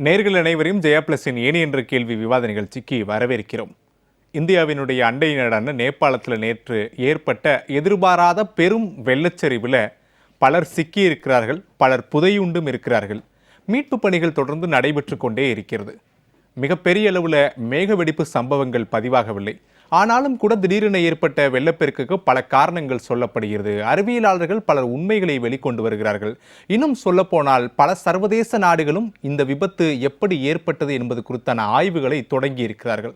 நேர்கள் அனைவரையும் ஜெயா பிளஸின் ஏணி என்ற கேள்வி விவாத நிகழ்ச்சிக்கு வரவேற்கிறோம். இந்தியாவினுடைய அண்டை நாடான நேபாளத்தில் நேற்று ஏற்பட்ட எதிர்பாராத பெரும் வெள்ளச்சரிவில் பலர் சிக்கியிருக்கிறார்கள், பலர் புதையுண்டும் இருக்கிறார்கள். மீட்பு பணிகள் தொடர்ந்து நடைபெற்று கொண்டே இருக்கிறது. மிகப்பெரிய அளவில் மேக வெடிப்பு சம்பவங்கள் பதிவாகவில்லை. ஆனாலும் கூட திடீரென ஏற்பட்ட வெள்ளப்பெருக்குக்கு பல காரணங்கள் சொல்லப்படுகிறது. அறிவியலாளர்கள் பலர் உண்மைகளை வெளிக்கொண்டு வருகிறார்கள். இன்னும் சொல்லப்போனால் பல சர்வதேச நாடுகளும் இந்த விபத்து எப்படி ஏற்பட்டது என்பது குறித்தான ஆய்வுகளை தொடங்கி இருக்கிறார்கள்.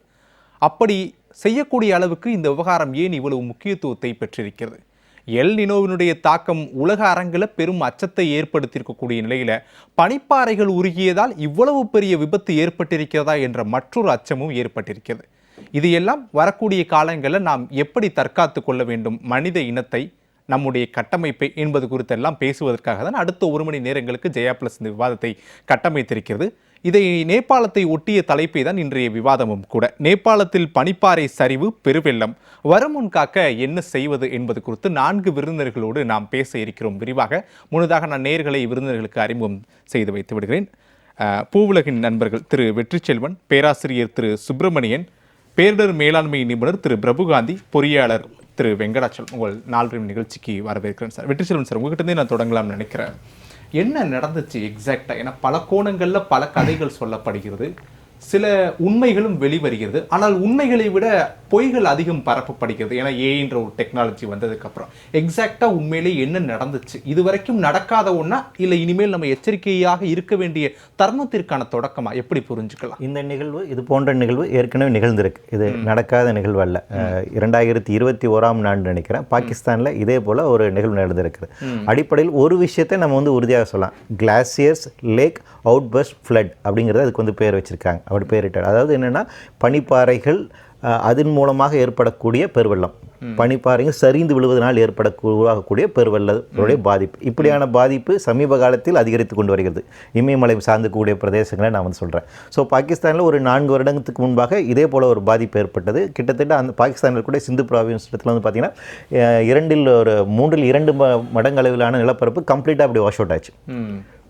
அப்படி செய்யக்கூடிய அளவுக்கு இந்த விவகாரம் ஏன் இவ்வளவு முக்கியத்துவத்தை பெற்றிருக்கிறது? எல் நினோவினுடைய தாக்கம் உலக அரங்கில் பெரும் அச்சத்தை ஏற்படுத்தியிருக்கக்கூடிய நிலையில பனிப்பாறைகள் உருகியதால் இவ்வளவு பெரிய விபத்து ஏற்பட்டிருக்கிறதா என்ற மற்றொரு அச்சமும் ஏற்பட்டிருக்கிறது. இது எல்லாம் வரக்கூடிய காலங்களில் நாம் எப்படி தற்காத்து கொள்ள வேண்டும், மனித இனத்தை, நம்முடைய கட்டமைப்பை என்பது குறித்தெல்லாம் பேசுவதற்காக தான் அடுத்த 1 மணி நேரங்களுக்கு ஜெயா பிளஸ் இந்த விவாதத்தை கட்டமைத்திருக்கிறது. இதை நேபாளத்தை ஒட்டிய தலைப்பை தான் இன்றைய விவாதமும் கூட. நேபாளத்தில் பனிப்பாறை சரிவு, பெருவெள்ளம், வருமுன் காக்க என்ன செய்வது என்பது குறித்து 4 விருந்தினர்களோடு நாம் பேச இருக்கிறோம் விரிவாக. முன்னதாக நான் நேர்களை விருந்தினர்களுக்கு அறிமுகம் செய்து வைத்து விடுகிறேன். பூவுலகின் நண்பர்கள் திரு வெற்றிச்செல்வன், பேராசிரியர் திரு சுப்பிரமணியன், பேரிடர் மேலாண்மை நிபுணர் திரு பிரபுகாந்தி, பொறியாளர் திரு வெங்கடாச்சலம். உங்கள் 4 நிகழ்ச்சிக்கு வரவேற்கிறேன் சார். வெற்றிச்செல்வன் சார், உங்ககிட்ட நான் தொடங்கலாம்னு நினைக்கிறேன். என்ன நடந்துச்சு எக்ஸாக்டா? ஏன்னா பல கோணங்களில் பல கதைகள் சொல்லப்படுகிறது, சில உண்மைகளும் வெளிவருகிறது. ஆனால் உண்மைகளை விட பொய்கள் அதிகம் பரப்பப்படுகிறது. ஏன்னா ஏன்ற ஒரு டெக்னாலஜி வந்ததுக்கு அப்புறம் எக்ஸாக்டா உண்மையிலே என்ன நடந்துச்சு, இதுவரைக்கும் நடக்காத ஒண்ணா இல்லை இனிமேல் நம்ம எச்சரிக்கையாக இருக்க வேண்டிய தருணத்திற்கான தொடக்கமா, எப்படி புரிஞ்சுக்கலாம்? இந்த நிகழ்வு, இது போன்ற நிகழ்வு ஏற்கனவே நிகழ்ந்திருக்கு. இது நடக்காத நிகழ்வு அல்ல. 2021ஆம் ஆண்டு நினைக்கிறேன், பாகிஸ்தானில் இதே போல ஒரு நிகழ்வு நடந்திருக்கு. அடிப்படையில் ஒரு விஷயத்தை நம்ம உறுதியாக சொல்லலாம். கிளாசியர்ஸ் லேக் அவுட்பர்ஸ்ட் ஃப்ளட் அப்படிங்கிறது அதுக்கு பேர் வச்சிருக்காங்க. அவர் பேரிட்டார். அதாவது என்னென்னா, பனிப்பாறைகள் அதன் மூலமாக ஏற்படக்கூடிய பெருவெள்ளம், பனிப்பாறைகள் சரிந்து விழுவதனால் உருவாகக்கூடிய பெருவெள்ளத்துடைய பாதிப்பு, இப்படியான பாதிப்பு சமீப காலத்தில் அதிகரித்து கொண்டு வருகிறது. இமயமலை சார்ந்தக்கூடிய பிரதேசங்களை நான் சொல்கிறேன். ஸோ பாகிஸ்தானில் ஒரு 4 வருடத்துக்கு முன்பாக இதே போல் ஒரு பாதிப்பு ஏற்பட்டது. கிட்டத்தட்ட அந்த பாகிஸ்தானில் கூட சிந்து ப்ராவின்ஸ் இடத்துல பார்த்தீங்கன்னா 3 2 மடங்கு அளவிலான நிலப்பரப்பு கம்ப்ளீட்டாக அப்படி வாஷ் அவுட் ஆச்சு.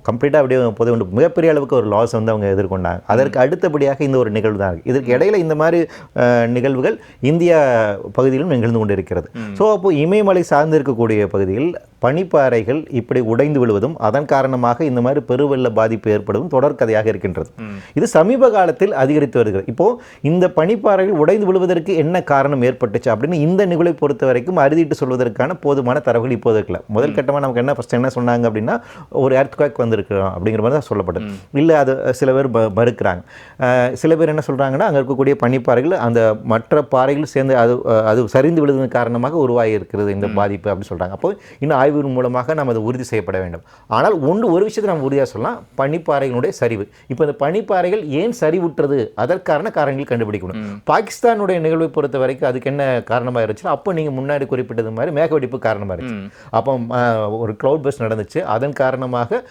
கம்ப்ளீட்டாக அப்படியே பொது மிகப்பெரிய அளவுக்கு ஒரு லாஸ் அவங்க எதிர்கொண்டாங்க. அதற்கு அடுத்தபடியாக இந்த ஒரு நிகழ்வு தான் இருக்குது. இதற்கு இடையில இந்த மாதிரி நிகழ்வுகள் இந்தியா பகுதியிலும் நிகழ்ந்து கொண்டு இருக்கிறது. ஸோ அப்போது இமயமலை சார்ந்து இருக்கக்கூடிய பகுதியில் பனிப்பாறைகள் இப்படி உடைந்து விழுவதும் அதன் காரணமாக இந்த மாதிரி பெருவெள்ள பாதிப்பு ஏற்படுவதும் தொடர்கதையாக இருக்கின்றது. இது சமீப காலத்தில் அதிகரித்து வருகிறது. இப்போது இந்த பனிப்பாறைகள் உடைந்து விழுவதற்கு என்ன காரணம் ஏற்பட்டுச்சு அப்படின்னு இந்த நிகழ்வை பொறுத்த வரைக்கும் அறுதிட்டு சொல்வதற்கான போதுமான தரவுகள் இப்போது இருக்கல. முதல் கட்டமாக நமக்கு ஃபர்ஸ்ட் என்ன சொன்னாங்க அப்படின்னா, ஒரு எர்த்குவேக் வந்திருக்கிறோம் அப்படிங்கிற மாதிரி தான் சொல்லப்பட்டது. இல்லை, அது சில பேர் மறுக்கிறாங்க. சில பேர் என்ன சொல்கிறாங்கன்னா, அங்கே இருக்கக்கூடிய பனிப்பாறைகள் அந்த மற்ற பாறைகள் சேர்ந்து அது சரிந்து விழுவதன் காரணமாக உருவாகி இருக்கிறது இந்த பாதிப்பு அப்படின்னு சொல்கிறாங்க. அப்போ இன்னும் ஆய்வு மூலமாக நாம் அதை உறுதி செய்யப்பட வேண்டும். ஆனால் ஒரு விஷயத்தை நம்ம உறுதியாக சொல்லலாம், பனிப்பாறைகளுடைய சரிவு. இப்போ இந்த பனிப்பாறைகள் ஏன் சரிவுற்றது, அதற்கான காரணங்கள் கண்டுபிடிக்கணும். பாகிஸ்தானுடைய நிகழ்வை பொறுத்த வரைக்கும் அதுக்கு என்ன காரணமாக இருந்துச்சு, அப்போ நீங்கள் முன்னாடி குறிப்பிட்டது மாதிரி மேகவெடிப்பு காரணமாக இருந்துச்சு. அப்போ ஒரு கிளவுட் பர்ஸ்ட் நடந்துச்சு. அதன் காரணமாக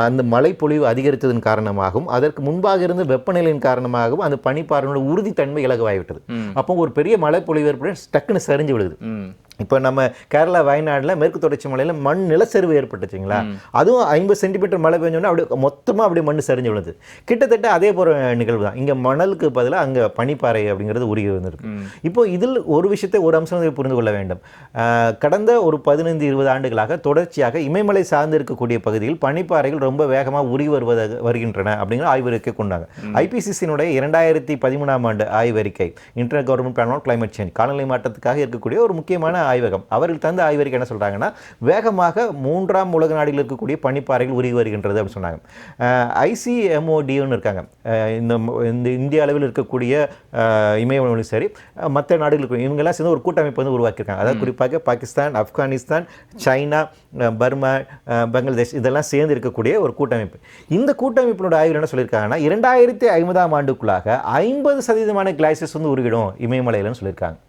அந்த மழை பொழிவு அதிகரித்ததன் காரணமாகவும் அதற்கு முன்பாக இருந்த வெப்பநிலையின் காரணமாகவும் அந்த பனிப்பாறையோட உறுதித்தன்மை இலகுவாகிவிட்டது. அப்போ ஒரு பெரிய மழை பொழிவு ஏற்பட்டு டக்குன்னு சரிஞ்சு விழுது. இப்போ நம்ம கேரளா வயநாட்டில் மேற்கு தொடர்ச்சி மலையில் மண் நிலச்சரிவு ஏற்பட்டுச்சுங்களா, அதுவும் 50 சென்டிமீட்டர் மழை பெஞ்சோன்னா அப்படியே மொத்தமாக அப்படியே மண் சரிஞ்சு விழுது. கிட்டத்தட்ட அதே போகிற நிகழ்வு தான். இங்கே மணலுக்கு பதிலாக அங்கே பனிப்பாறை அப்படிங்கிறது உருகி வந்திருக்கு. இப்போ இதில் ஒரு விஷயத்தை, ஒரு அம்சம் புரிந்து கொள்ள வேண்டும். கடந்த ஒரு 15-20 ஆண்டுகளாக தொடர்ச்சியாக இமயமலை சார்ந்து இருக்கக்கூடிய பகுதியில் பனிப்பாறைகள் ரொம்ப வேகமாக உருகி வருகின்றன அப்படிங்கிற ஆய்வறிக்கை கொண்டாங்க. ஐபிசிசியினுடைய 2013ஆம் ஆண்டு ஆய்வறிக்கை, inter government panel on climate change, காலநிலை மாற்றத்துக்காக இருக்கக்கூடிய ஒரு முக்கியமான ஆய்வகம், அவர்கள் தந்த ஆய்வறிக்கை என்ன சொல்றாங்கன்னா, வேகமாக 3ஆம் உலக நாடுகளில் இருக்கக்கூடிய பனிப்பாறைகள் உருகி வருகின்றது அப்படின்னு சொன்னாங்க. ICMODன்னு இருக்காங்க, இந்த இந்திய அளவில் இருக்கக்கூடிய இமயமலை சரி மற்ற நாடுகளுக்கு இவங்கெல்லாம் சேர்ந்து ஒரு கூட்டமைப்பு உருவாக்கியிருக்காங்க. அதாவது குறிப்பாக பாகிஸ்தான், ஆப்கானிஸ்தான், சைனா, பர்மா, பங்களாதேஷ் இதெல்லாம் சேர்ந்து இருக்கக்கூடிய ஒரு கூட்டமைப்பு. இந்த கூட்டமைப்பினோட ஆய்வில் என்ன சொல்லியிருக்காங்கன்னா, 2050ஆம் ஆண்டுக்குள்ளாக 50% கிளாசியஸ் உருகிடும் இமயமலையிலன்னு சொல்லியிருக்காங்க.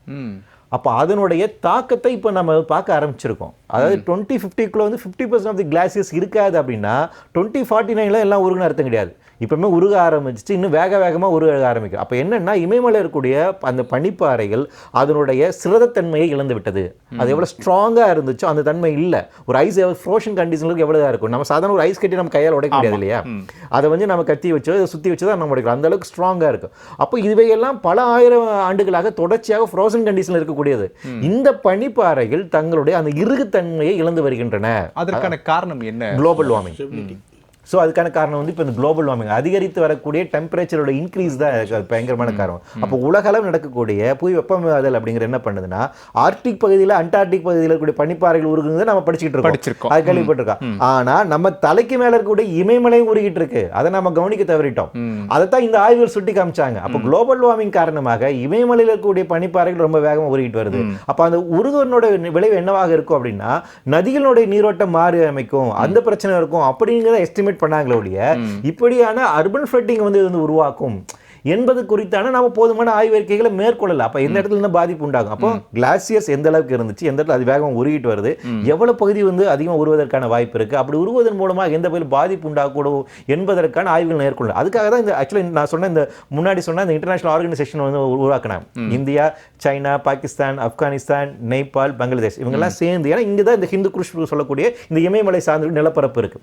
அப்போ அதனுடைய தாக்கத்தை இப்போ நம்ம பார்க்க ஆரம்பிச்சிருக்கோம். அதாவது 2050 50% ஆஃப் தி கிளாசியஸ் இருக்காது அப்படின்னா 2049 எல்லாம் உருகுன்னு அர்த்தம் கிடையாது. இப்பவுமே உருக ஆரம்பிச்சிட்டு இன்னும் வேகமாக உருக ஆரம்பிக்கும். அப்போ என்னன்னா இமயமலை இருக்கக்கூடிய அந்த பனிப்பாறைகள் அதனுடைய சிரதத்தன்மையை இழந்து விட்டது. அது எவ்வளவு ஸ்ட்ராங்கா இருந்துச்சோ அந்த தன்மை இல்லை. ஒரு ஐஸ் ஃப்ரோஷன் கண்டிஷனுக்கு எவ்வளவு இருக்கும். நம்ம சாதாரண ஒரு ஐஸ் கட்டி நம்ம கையால் உடைக்க முடியாது இல்லையா, அதை வந்து நம்ம கத்தி வச்சோ சுற்றி வச்சு தான் நம்ம உடைக்கலாம். அந்த அளவுக்கு ஸ்ட்ராங்கா இருக்கும். அப்போ இவையெல்லாம் பல ஆயிரம் ஆண்டுகளாக தொடர்ச்சியாக ஃப்ரோசன் கண்டிஷன்ல இருக்கக்கூடியது. இந்த பனிப்பாறைகள் தங்களுடைய அந்த இறுகுத்தன்மையை இழந்து வருகின்றன. அதற்கான காரணம் என்ன? Global warming. ஸோ அதுக்கான காரணம் வந்து இப்போ இந்த குளோபல் வார்மிங் அதிகரித்து வரக்கூடிய டெம்பரேச்சரோட இன்க்ரீஸ் தான் பயங்கரமான காரணம். அப்போ உலகளவு நடக்கக்கூடிய புவி வெப்பமாதல் அப்படிங்கிற என்ன பண்ணுதுன்னா, ஆர்டிக் பகுதியில் அண்டார்டிக் பகுதியில் இருக்கக்கூடிய பனிப்பாறைகள் உருகுங்க நம்ம படிச்சுட்டு இருக்கோம், அது கேள்விப்பட்டிருக்கோம். ஆனால் நம்ம தலைக்கு மேலே இருக்கக்கூடிய இமயமலையும் உருகிட்டு இருக்கு, அதை நம்ம கவனிக்க தவறிட்டோம். அதைத்தான் இந்த ஆய்வுகள் சுட்டி காமிச்சாங்க. அப்போ குளோபல் வார்மிங் காரணமாக இமயமலையில் இருக்கக்கூடிய பனிப்பாறைகள் ரொம்ப வேகமாக உருகிட்டு வருது. அப்போ அந்த உருகுவனோட விளைவு என்னவாக இருக்கும் அப்படின்னா, நதிகளுடைய நீரோட்டம் மாறி அமைக்கும், அந்த பிரச்சனை இருக்கும் அப்படிங்கிறத எஸ்டிமேட் பண்ணாங்களே ஒழிய இப்படியான அர்பன் ஃப்ளட்டிங் வந்து உருவாக்கும் என்பது குறித்தான நாம போதுமான ஆய்வறிக்கைகளை மேற்கொள்ளல. அப்ப எந்த இடத்துல என்ன பாதிப்பு உண்டாகும். அப்போ கிளாசியர்ஸ் எந்த அளவுக்கு இருந்துச்சு, எந்த இடத்துல அது வேகமாக உருகிட்டு வருது, எவ்வளவு பகுதி வந்து அதிகமாக உருவதற்கான வாய்ப்பு இருக்கு, அப்படி உருவதன் மூலமாக எந்த பகுதியில் பாதிப்பு உண்டாகக்கூடும் என்பதற்கான ஆய்வுகள் மேற்கொள்ள. அதுக்காக தான் இந்த ஆக்சுவலி நான் சொன்ன இந்த முன்னாடி சொன்ன இந்த இன்டர்நேஷனல் ஆர்கனைசேஷன் வந்து உருவாக்கினாங்க. இந்தியா, சைனா, பாகிஸ்தான், ஆப்கானிஸ்தான், நேபாள், பங்களாதேஷ் இவங்கெல்லாம் சேர்ந்து, ஏன்னா இங்கே தான் இந்த ஹிந்து குஷ் சொல்லக்கூடிய இந்த இமயமலை சார்ந்த நிலப்பரப்பு இருக்கு.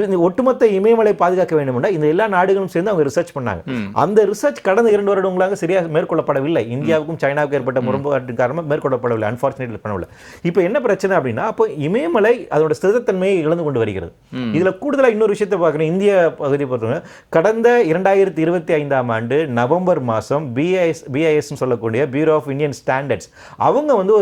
இந்த ஒட்டுமொத்த இமயமலை பாதுகாக்க வேண்டும்னா இந்த எல்லா நாடுகளும் சேர்ந்து அவங்க ரிசர்ச் பண்ணாங்க. அந்த ரிசர்ச் கடந்த 2 வருடங்களாக சரியாக மேற்கொள்ளப்படவில்லை. இந்தியாவுக்கும் சைனாவுக்கும் ஏற்பட்ட முரண்பாட்டின் காரணமாக மேற்கொள்ளப்படவில்லை, அன்பார்ச்சுனேட்லி பண்ணவில்லை. இப்போ என்ன பிரச்சனை அப்படின்னா, அப்போ இமயமலை அதோட ஸ்திரத்தன்மையை இழந்து கொண்டு வருகிறது. இதுல கூடுதலாக இன்னொரு விஷயத்தை பார்க்கணும். இந்திய பகுதியை பொறுத்தவரை கடந்த 2025ஆம் ஆண்டு நவம்பர் மாதம் BIS சொல்லக்கூடிய பியூரோ ஆஃப் இந்தியன் ஸ்டாண்டர்ட்ஸ் அவங்க வந்து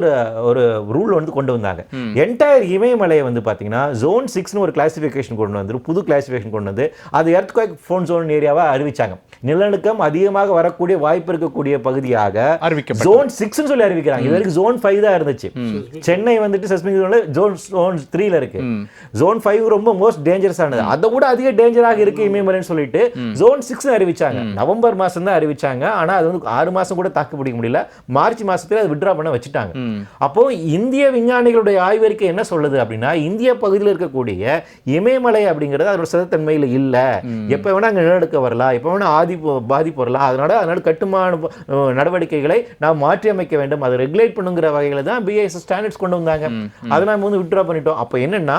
ஒரு ரூல் வந்து கொண்டு வந்தாங்க. என்டையர் இமயமலையை வந்து பார்த்தீங்கன்னா Zone 6 ஒரு கிளாசிஃபிகேஷன் கொண்டு வந்து, புது கிளாசிஃபிகேஷன் கொண்டு வந்து அது எர்த்குவேக் ப்ரோன் ஜோன் ஏரியாவா அறிவிச்சாங்க. நிலநடுக்கம் அதிகமாக வரக்கூடிய வாய்ப்பு இருக்கக்கூடிய பகுதியாக Zone 6 சொல்லி அறிவிக்கிறாங்க. இது வரைக்கும் Zone 5 தான் இருந்துச்சு. சென்னை வந்துட்டு செஸ்மிக் Zone 3ல இருக்கு. Zone 5 ரொம்ப மோஸ்ட் டேஞ்சரஸ் ஆனது, அதை விட அதிக டேஞ்சராக இருக்கு இமயமலைன்னு சொல்லிட்டு Zone 6 அறிவிச்சாங்க. நவம்பர் மாசம் தான் அறிவிச்சாங்க. ஆனா அது வந்து 6 மாசம் கூட தாக்கு பிடிக்க முடியல. மார்ச் மாசத்துல அது வித்ட்ரா பண்ண வச்சுட்டாங்க. அப்போ இந்திய விஞ்ஞானிகளுடைய ஆய்வறிக்கை என்ன சொல்லுது அப்படின்னா, இந்திய பகுதியில் இருக்கக்கூடிய இமயமலை அப்படிங்கிறது அதோட சிறத்தன்மையில் இல்ல, எப்ப வேணா அங்க நிலநடுக்கம் வரலாம், எப்ப வேணா பாதிப்பு வரலாம், அதனால கட்டுமான நடவடிக்கைகளை நாம் மாற்றி அமைக்க வேண்டும், அதை ரெகுலேட் பண்ணுங்கிற வகையில தான் BIS ஸ்டாண்டர்ட்ஸ் கொண்டு வந்தாங்க. அதை நம்ம வந்து வித்ட்ரா பண்ணிட்டோம். அப்போ என்னன்னா,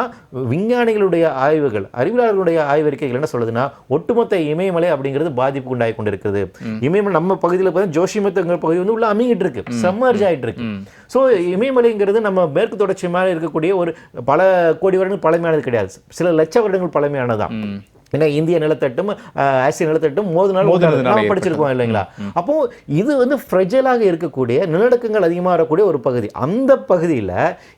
விஞ்ஞானிகளுடைய ஆய்வுகள், அறிவியலாளர்களுடைய ஆய்வறிக்கைகள் என்ன சொல்லுதுன்னா, ஒட்டுமொத்த இமயமலை அப்படிங்கிறது பாதிப்பு உண்டாகி கொண்டிருக்கிறது. இமயமலை நம்ம பகுதியில் பார்த்தீங்கன்னா ஜோஷிமத்துங்கிற பகுதி வந்து உள்ள அமைங்கிட்டு இருக்கு, சம்மர்ஜ் ஆயிட்டு இருக்கு. ஸோ இமயமலைங்கிறது நம்ம மேற்கு தொடர்ச்சி மேலே இருக்கக்கூடிய ஒரு பல கோடி வருடங்கள் பழமையானது கிடையாது, சில லட்ச வருடங்கள் பழமையானதான். ஏன்னா இந்திய நிலத்தட்டும் ஆசிய நிலத்தட்டும் மோதினாலும் படிச்சிருக்கோம் இல்லைங்களா. அப்போ இது வந்து ஃப்ரெஜைலாக இருக்கக்கூடிய நிலநடுக்கங்கள் அதிகமாக வரக்கூடிய ஒரு பகுதி. அந்த பகுதியில்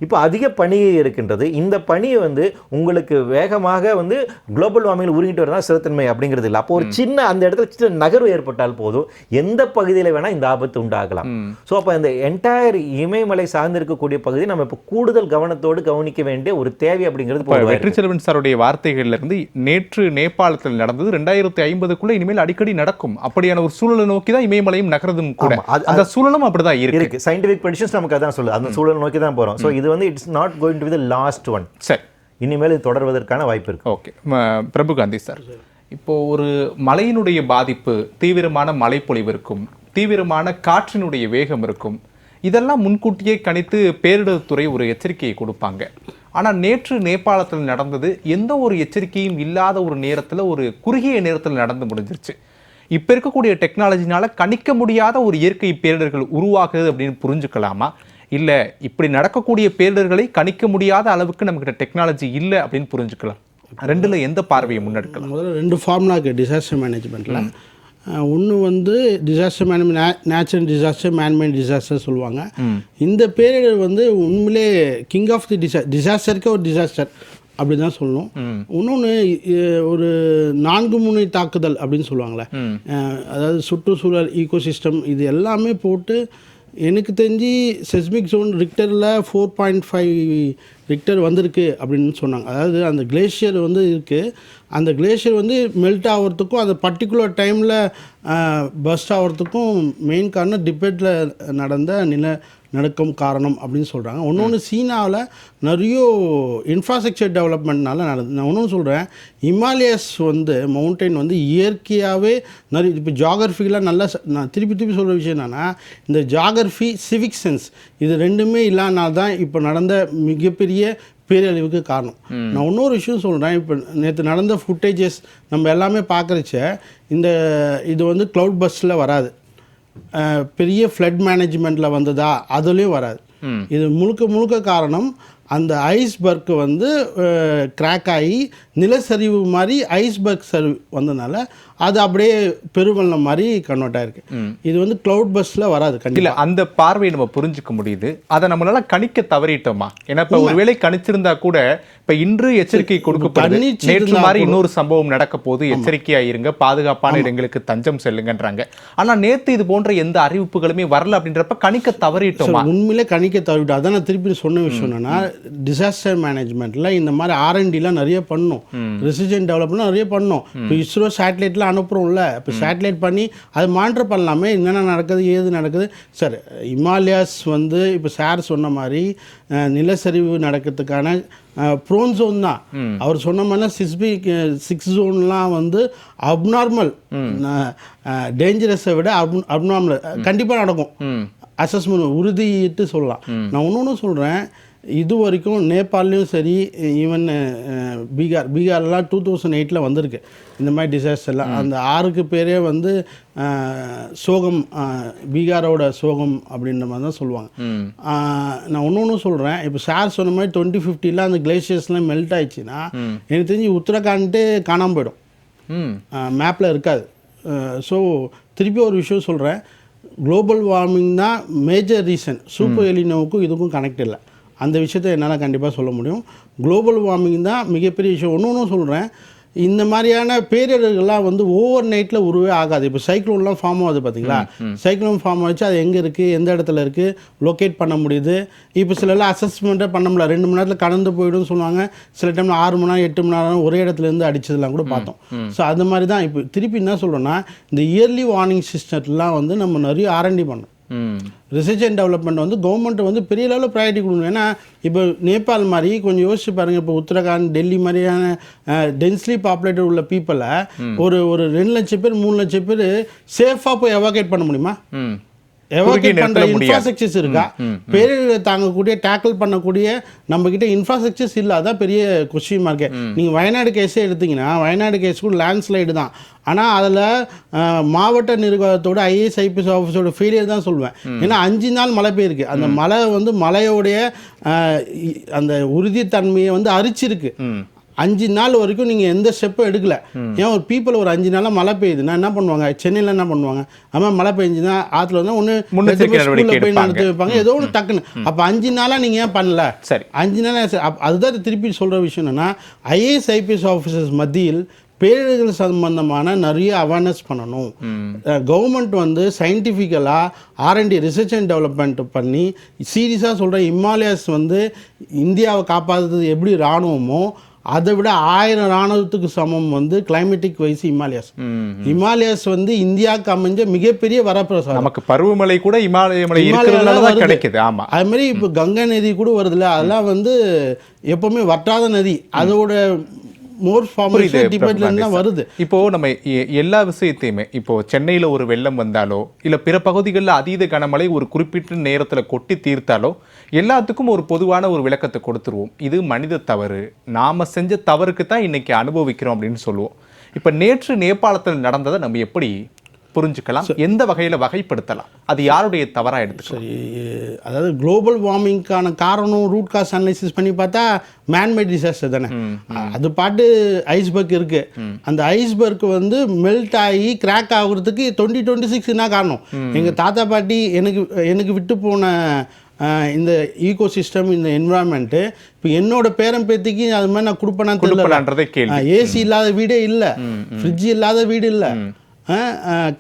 இப்போ அதிக பனி இருக்கின்றது. இந்த பனியை வந்து உங்களுக்கு வேகமாக வந்து குளோபல் வார்மிங்கில் உருகிட்டு வரதான் சிறத்தன்மை அப்படிங்கிறது இல்லை. அப்போ ஒரு சின்ன அந்த இடத்துல சின்ன நகர்வு ஏற்பட்டால் போதும், எந்த பகுதியில் வேணால் இந்த ஆபத்து உண்டாகலாம். ஸோ அப்போ இந்த என்டையர் இமயமலை சார்ந்திருக்கக்கூடிய பகுதி நம்ம இப்போ கூடுதல் கவனத்தோடு கவனிக்க வேண்டிய ஒரு தேவை அப்படிங்கிறது. வெற்றிச்செல்வன் சாருடைய வார்த்தைகள்ல இருந்து நேற்று நேபாளத்தில் நடந்தது 2050க்குள்ள இனிமேல் அடிக்கடி நடக்கும் அப்படியான ஒரு சூழலை நோக்கி தான் இமயமலையும் நகரதும் கூட. அந்த சூழலும் அப்படிதான் இருக்கு. சயின்டிபிக் ப்ரெடிக்ஷன்ஸ் நமக்கு அதான் சொல்லுது, அந்த சூழலை நோக்கி தான் போறோம். ஸோ இது வந்து it's not going to be the last one. சரி, இனிமேல் இது தொடர்வதற்கான வாய்ப்பு இருக்கு. ஓகே, பிரபுகாந்தி சார், இப்போ ஒரு மழையினுடைய பாதிப்பு, தீவிரமான மழைப்பொழிவு இருக்கும், தீவிரமான காற்றினுடைய வேகம் இருக்கும், இதெல்லாம் முன்கூட்டியே கணித்து பேரிடர் துறை ஒரு எச்சரிக்கையை கொடுப்பாங்க. ஆனால் நேற்று நேபாளத்தில் நடந்தது எந்த ஒரு எச்சரிக்கையும் இல்லாத ஒரு நேரத்தில், ஒரு குறுகிய நேரத்தில் நடந்து முடிஞ்சிருச்சு. இப்போ இருக்கக்கூடிய டெக்னாலஜினால கணிக்க முடியாத ஒரு இயற்கை பேரிடர்கள் உருவாகுது அப்படின்னு புரிஞ்சுக்கலாமா, இல்லை இப்படி நடக்கக்கூடிய பேரிடர்களை கணிக்க முடியாத அளவுக்கு நம்மகிட்ட டெக்னாலஜி இல்லை அப்படின்னு புரிஞ்சுக்கலாம்? ரெண்டுல எந்த பார்வையை முன்னெடுக்கலாம்? முதல்ல 2 ஃபார்முலா இருக்குது டிசாஸ்டர் மேனேஜ்மெண்ட்டில். ஒன்று வந்து disaster management, natural disaster, man-made disaster சொல்லுவாங்க. இந்த பேரிடர் வந்து உண்மையிலே கிங் ஆஃப் தி டிசாஸ்டருக்கு ஒரு டிசாஸ்டர் அப்படி தான் சொல்லணும். இன்னொன்று ஒரு 4 முனை தாக்குதல் அப்படின்னு சொல்லுவாங்களே, அதாவது சுற்றுச்சூழல், ஈகோசிஸ்டம், இது எல்லாமே போட்டு எனக்கு தெரிஞ்சு செஸ்மிக் ஜோன் ரிக்டரில் 4.5 ரிக்டர் வந்திருக்கு அப்படின்னு சொன்னாங்க. அதாவது அந்த கிளேஷியர் வந்து இருக்குது, அந்த கிளேஷியர் வந்து மெல்ட் ஆகிறதுக்கும் அந்த பர்டிகுலர் டைமில் பஸ்ட் ஆகிறதுக்கும் மெயின் காரணம் டிபேட்டில் நடந்த நிலநடுக்கம் காரணம் அப்படின்னு சொல்கிறாங்க. ஒன்று சீனாவில் நிறைய இன்ஃப்ராஸ்ட்ரக்சர் டெவலப்மெண்ட்னால நடந்து. நான் ஒன்று சொல்கிறேன், ஹிமாலயஸ் வந்து மவுண்டைன் வந்து இயற்கையாகவே நிறைய இப்போ ஜாகிரஃபிலாம் நல்லா நான் திருப்பி சொல்கிற விஷயம் என்னென்னா, இந்த ஜாகிரஃபி சிவிக் சென்ஸ் இது ரெண்டுமே இல்லாதனால தான் இப்போ நடந்த மிகப்பெரிய பேரழிவுக்கு காரணம். நான் இன்னொரு விஷயம் சொல்கிறேன், இப்போ நேற்று நடந்த ஃபுட்டேஜஸ் நம்ம எல்லாமே பார்க்குறச்ச இது வந்து க்ளவுட் பஸ்ட்டில் வராது, பெரிய ஃப்ளட் மேனேஜ்மெண்ட்டில் வந்ததா அதுலேயும் வராது. இது முழுக்க காரணம் அந்த ஐஸ்பர்க் வந்து கிராக் ஆகி நிலச்சரிவு மாதிரி ஐஸ்பர்க் சரிவு வந்ததுனால அது அப்படியே பெருவெள்ளம் மாதிரி கன்வெர்ட் ஆயிருக்கு. இது வந்து க்ளவுட் பஸ்ல வராது. இல்ல, அந்த பார்வையை நம்ம புரிஞ்சுக்க முடியுது. அதை நம்மளால கணிக்க தவறிட்டோமா? ஏன்னா இப்ப ஒருவேளை கணிச்சிருந்தா கூட இப்ப இன்று எச்சரிக்கை கொடுக்கப்படுது, நேற்று மாதிரி இன்னொரு சம்பவம் நடக்க போது, எச்சரிக்கையா இருங்க, பாதுகாப்பான இடங்களுக்கு தஞ்சம் செல்லுங்கன்றாங்க. ஆனா நேத்து இது போன்ற எந்த அறிவிப்புகளுமே வரல அப்படின்றப்ப கணிக்க தவறிட்டோமா? உண்மையிலே கணிக்க தவறிட்டோம். அதான் நான் திருப்பி சொன்ன விஷயம் என்னன்னா, டிசாஸ்டர் மேனேஜ்மெண்ட்ல இந்த மாதிரி R&Dலாம் நிறைய பண்ணணும், ரிசர்ச் அண்ட் டெவலப்மெண்ட் நிறைய பண்ணணும். இப்போ இஸ்ரோ சேட்டலைட்லாம் அனுப்புகிறோம்ல, இப்போ சேட்டலைட் பண்ணி அதை மானிட்டர் பண்ணலாமே, என்னென்ன நடக்குது ஏது நடக்குது. சார் ஹிமாலயாஸ் வந்து இப்போ சார் சொன்ன மாதிரி நிலச்சரிவு நடக்கிறதுக்கான ப்ரோன் ஜோன் தான். அவர் சொன்ன மாதிரி 6 ஜோன்லாம் வந்து அப்நார்மல், டேஞ்சரஸை விட அப்நார்மல் கண்டிப்பாக நடக்கும். அசஸ்மெண்ட் உறுதிட்டு சொல்லலாம். நான் ஒன்று சொல்கிறேன், இது வரைக்கும் நேபாள்லேயும் சரி, ஈவன் பீகார்லாம் 2008 வந்திருக்கு இந்த மாதிரி டிசாஸ்டர்லாம். அந்த 6 பேரே வந்து சோகம், பீகாரோட சோகம் அப்படின்ற மாதிரி தான் சொல்லுவாங்க. நான் ஒன்று சொல்கிறேன், இப்போ சார் சொன்ன மாதிரி 2050 அந்த கிளேஷியர்ஸ்லாம் மெல்ட் ஆயிடுச்சுன்னா எனக்கு தெரிஞ்சு உத்தரகாண்டே காணாமல் போயிடும், மேப்பில் இருக்காது. ஸோ திருப்பி ஒரு விஷயம் சொல்கிறேன், குளோபல் வார்மிங் தான் மேஜர் ரீசன். சூப்பர் எலினோவுக்கும் இதுக்கும் கனெக்ட் இல்லை. அந்த விஷயத்தை என்னால் கண்டிப்பாக சொல்ல முடியும். குளோபல் வார்மிங் தான் மிகப்பெரிய விஷயம். ஒன்று சொல்கிறேன், இந்த மாதிரியான பேரிடர்கள்லாம் வந்து ஓவர் நைட்டில் உருவே ஆகாது. இப்போ சைக்ளோன்லாம் ஃபார்ம் ஆகுது பார்த்தீங்களா, சைக்ளோன் ஃபார்ம் ஆச்சு, அது எங்கே இருக்குது, எந்த இடத்துல இருக்குது, லொக்கேட் பண்ண முடியுது. இப்போ சிலலாம் அசஸ்மெண்ட்டே பண்ண முடியல, 2 மணி நேரத்தில் கடந்து போய்டும் சொல்லுவாங்க. சில டைமில் 6 மணி நேரம் 8 மணி நேரம் ஒரே இடத்துலேருந்து அடிச்சதெல்லாம் கூட பார்த்தோம். ஸோ அது மாதிரி தான் இப்போ திருப்பி என்ன சொல்கிறோன்னா, இந்த இயர்லி வார்னிங் சிஸ்டம்லாம் வந்து நம்ம நிறைய R&D பண்ணோம். ரிசர்ச் அண்ட் டெவலப்மெண்ட் வந்து கவர்மெண்ட் வந்து பெரிய லெவலில் ப்ரையாரிட்டி கொடுக்கணும். ஏன்னா இப்போ நேபாள் மாதிரி கொஞ்சம் யோசிச்சு பாருங்கள், இப்போ உத்தரகாண்ட், டெல்லி மாதிரியான டென்ஸ்லி பாப்புலேட்டட் உள்ள பீப்புளை ஒரு 2 லட்சம் பேர் 3 லட்சம் பேர் சேஃபாக போய் எவாகேட் பண்ண முடியுமா? எவாகேட் பண்ணுற இன்ஃப்ராஸ்ட்ரக்சர்ஸ் இருக்கா? பேரிடரை தாங்கக்கூடிய டேக்கிள் பண்ணக்கூடிய நம்ம கிட்ட இன்ஃப்ராஸ்ட்ரக்சர்ஸ் இல்லை. அதான் பெரிய கொஸ்டின் மார்க்கு. நீங்கள் வயநாடு கேஸே எடுத்தீங்கன்னா, வயநாடு கேஸ் கூட லேண்ட்ஸ்லைடு தான். ஆனால் அதில் மாவட்ட நிர்வாகத்தோட IAS IPS ஆஃபீஸோட ஃபெயிலியர் தான் சொல்லுவேன். ஏன்னா 5 நாள் மழை பெய்யிருக்கு, அந்த மழை வந்து மழையோடைய அந்த உறுதித்தன்மையை வந்து அரிச்சிருக்கு. 5 நாள் வரைக்கும் நீங்கள் எந்த ஸ்டெப்பும் எடுக்கல. ஏன் ஒரு பீப்புள் ஒரு 5 நாளாக மழை பெய்யுதுன்னா என்ன பண்ணுவாங்க? சென்னையில் என்ன பண்ணுவாங்க? ஆமாம், மழை பெஞ்சுன்னா ஆற்றுல வந்து ஒன்று ஸ்கூலில் போய் நடத்தி வைப்பாங்க, ஏதோ ஒன்று டக்குன்னு. அப்போ 5 நாளாக நீங்கள் ஏன் பண்ணல? சரி, 5 நாளாக. அதுதான் திருப்பி சொல்கிற விஷயம் என்னென்னா, IAS IPS ஆஃபீஸர்ஸ் மத்தியில் பேரிடர்கள் சம்பந்தமான நிறைய அவேர்னஸ் பண்ணணும். கவர்மெண்ட் வந்து சயின்டிஃபிக்கலாக R&D ரிசர்ச் அண்ட் டெவலப்மெண்ட் பண்ணி சீரியஸாக சொல்கிறேன், ஹிமாலயாஸ் வந்து இந்தியாவை காப்பாற்றுறது எப்படி இராணுவமோ அதை விட 1000 ராணுவத்துக்கு சமம் வந்து கிளைமேட்டிக் வைஸ் ஹிமாலயாஸ் வந்து இந்தியாவுக்கு அமைஞ்ச மிகப்பெரிய வரப்பிரசாதம். நமக்கு பருவமழை கூட இமாலயமலை கிடைக்குது. ஆமாம், அது மாதிரி இப்போ கங்கை நதி கூட வருதுல்ல, அதெல்லாம் வந்து எப்பவுமே வற்றாத நதி, அதோட வருது. இப்போ நம்ம எல்லா விஷயத்தையுமே, இப்போ சென்னையில ஒரு வெள்ளம் வந்தாலோ இல்ல பிற பகுதிகளில் அதீத கனமழை ஒரு குறிப்பிட்ட நேரத்தில் கொட்டி தீர்த்தாலோ எல்லாத்துக்கும் ஒரு பொதுவான ஒரு விளக்கத்தை கொடுத்துருவோம். இது மனித தவறு, நாம செஞ்ச தவறுக்கு தான் இன்னைக்கு அனுபவிக்கிறோம் அப்படின்னு சொல்லுவோம். இப்போ நேற்று நேபாளத்தில் நடந்ததை நம்ம எப்படி புரிஞ்சுக்கலாம், எந்த வகையில் வகைப்படுத்தலாம், அது யாருடைய தவறாக எடுத்துக்கலாம்? சரி, அதாவது குளோபல் வார்மிங்கான காரணம் ரூட் காஸ் அனலைசிஸ் பண்ணி பார்த்தா மேன்மேட் டிசாஸ்டர் தானே. அது பாட்டு ஐஸ்பர்க் இருக்கு, அந்த ஐஸ்பர்க் வந்து மெல்ட் ஆகி கிராக் ஆகுறதுக்கு 2026 என்ன காரணம்? எங்கள் தாத்தா பாட்டி எனக்கு விட்டு போன இந்த ஈகோ சிஸ்டம், இந்த என்விரான்மெண்ட்டு இப்போ என்னோட பேரன் பேத்திக்கு அது மாதிரி நான் கொடுப்பேனான்னு தெரியல. கேள்வி. ஏசி இல்லாத வீடே இல்லை, ஃப்ரிட்ஜ் இல்லாத வீடு இல்லை,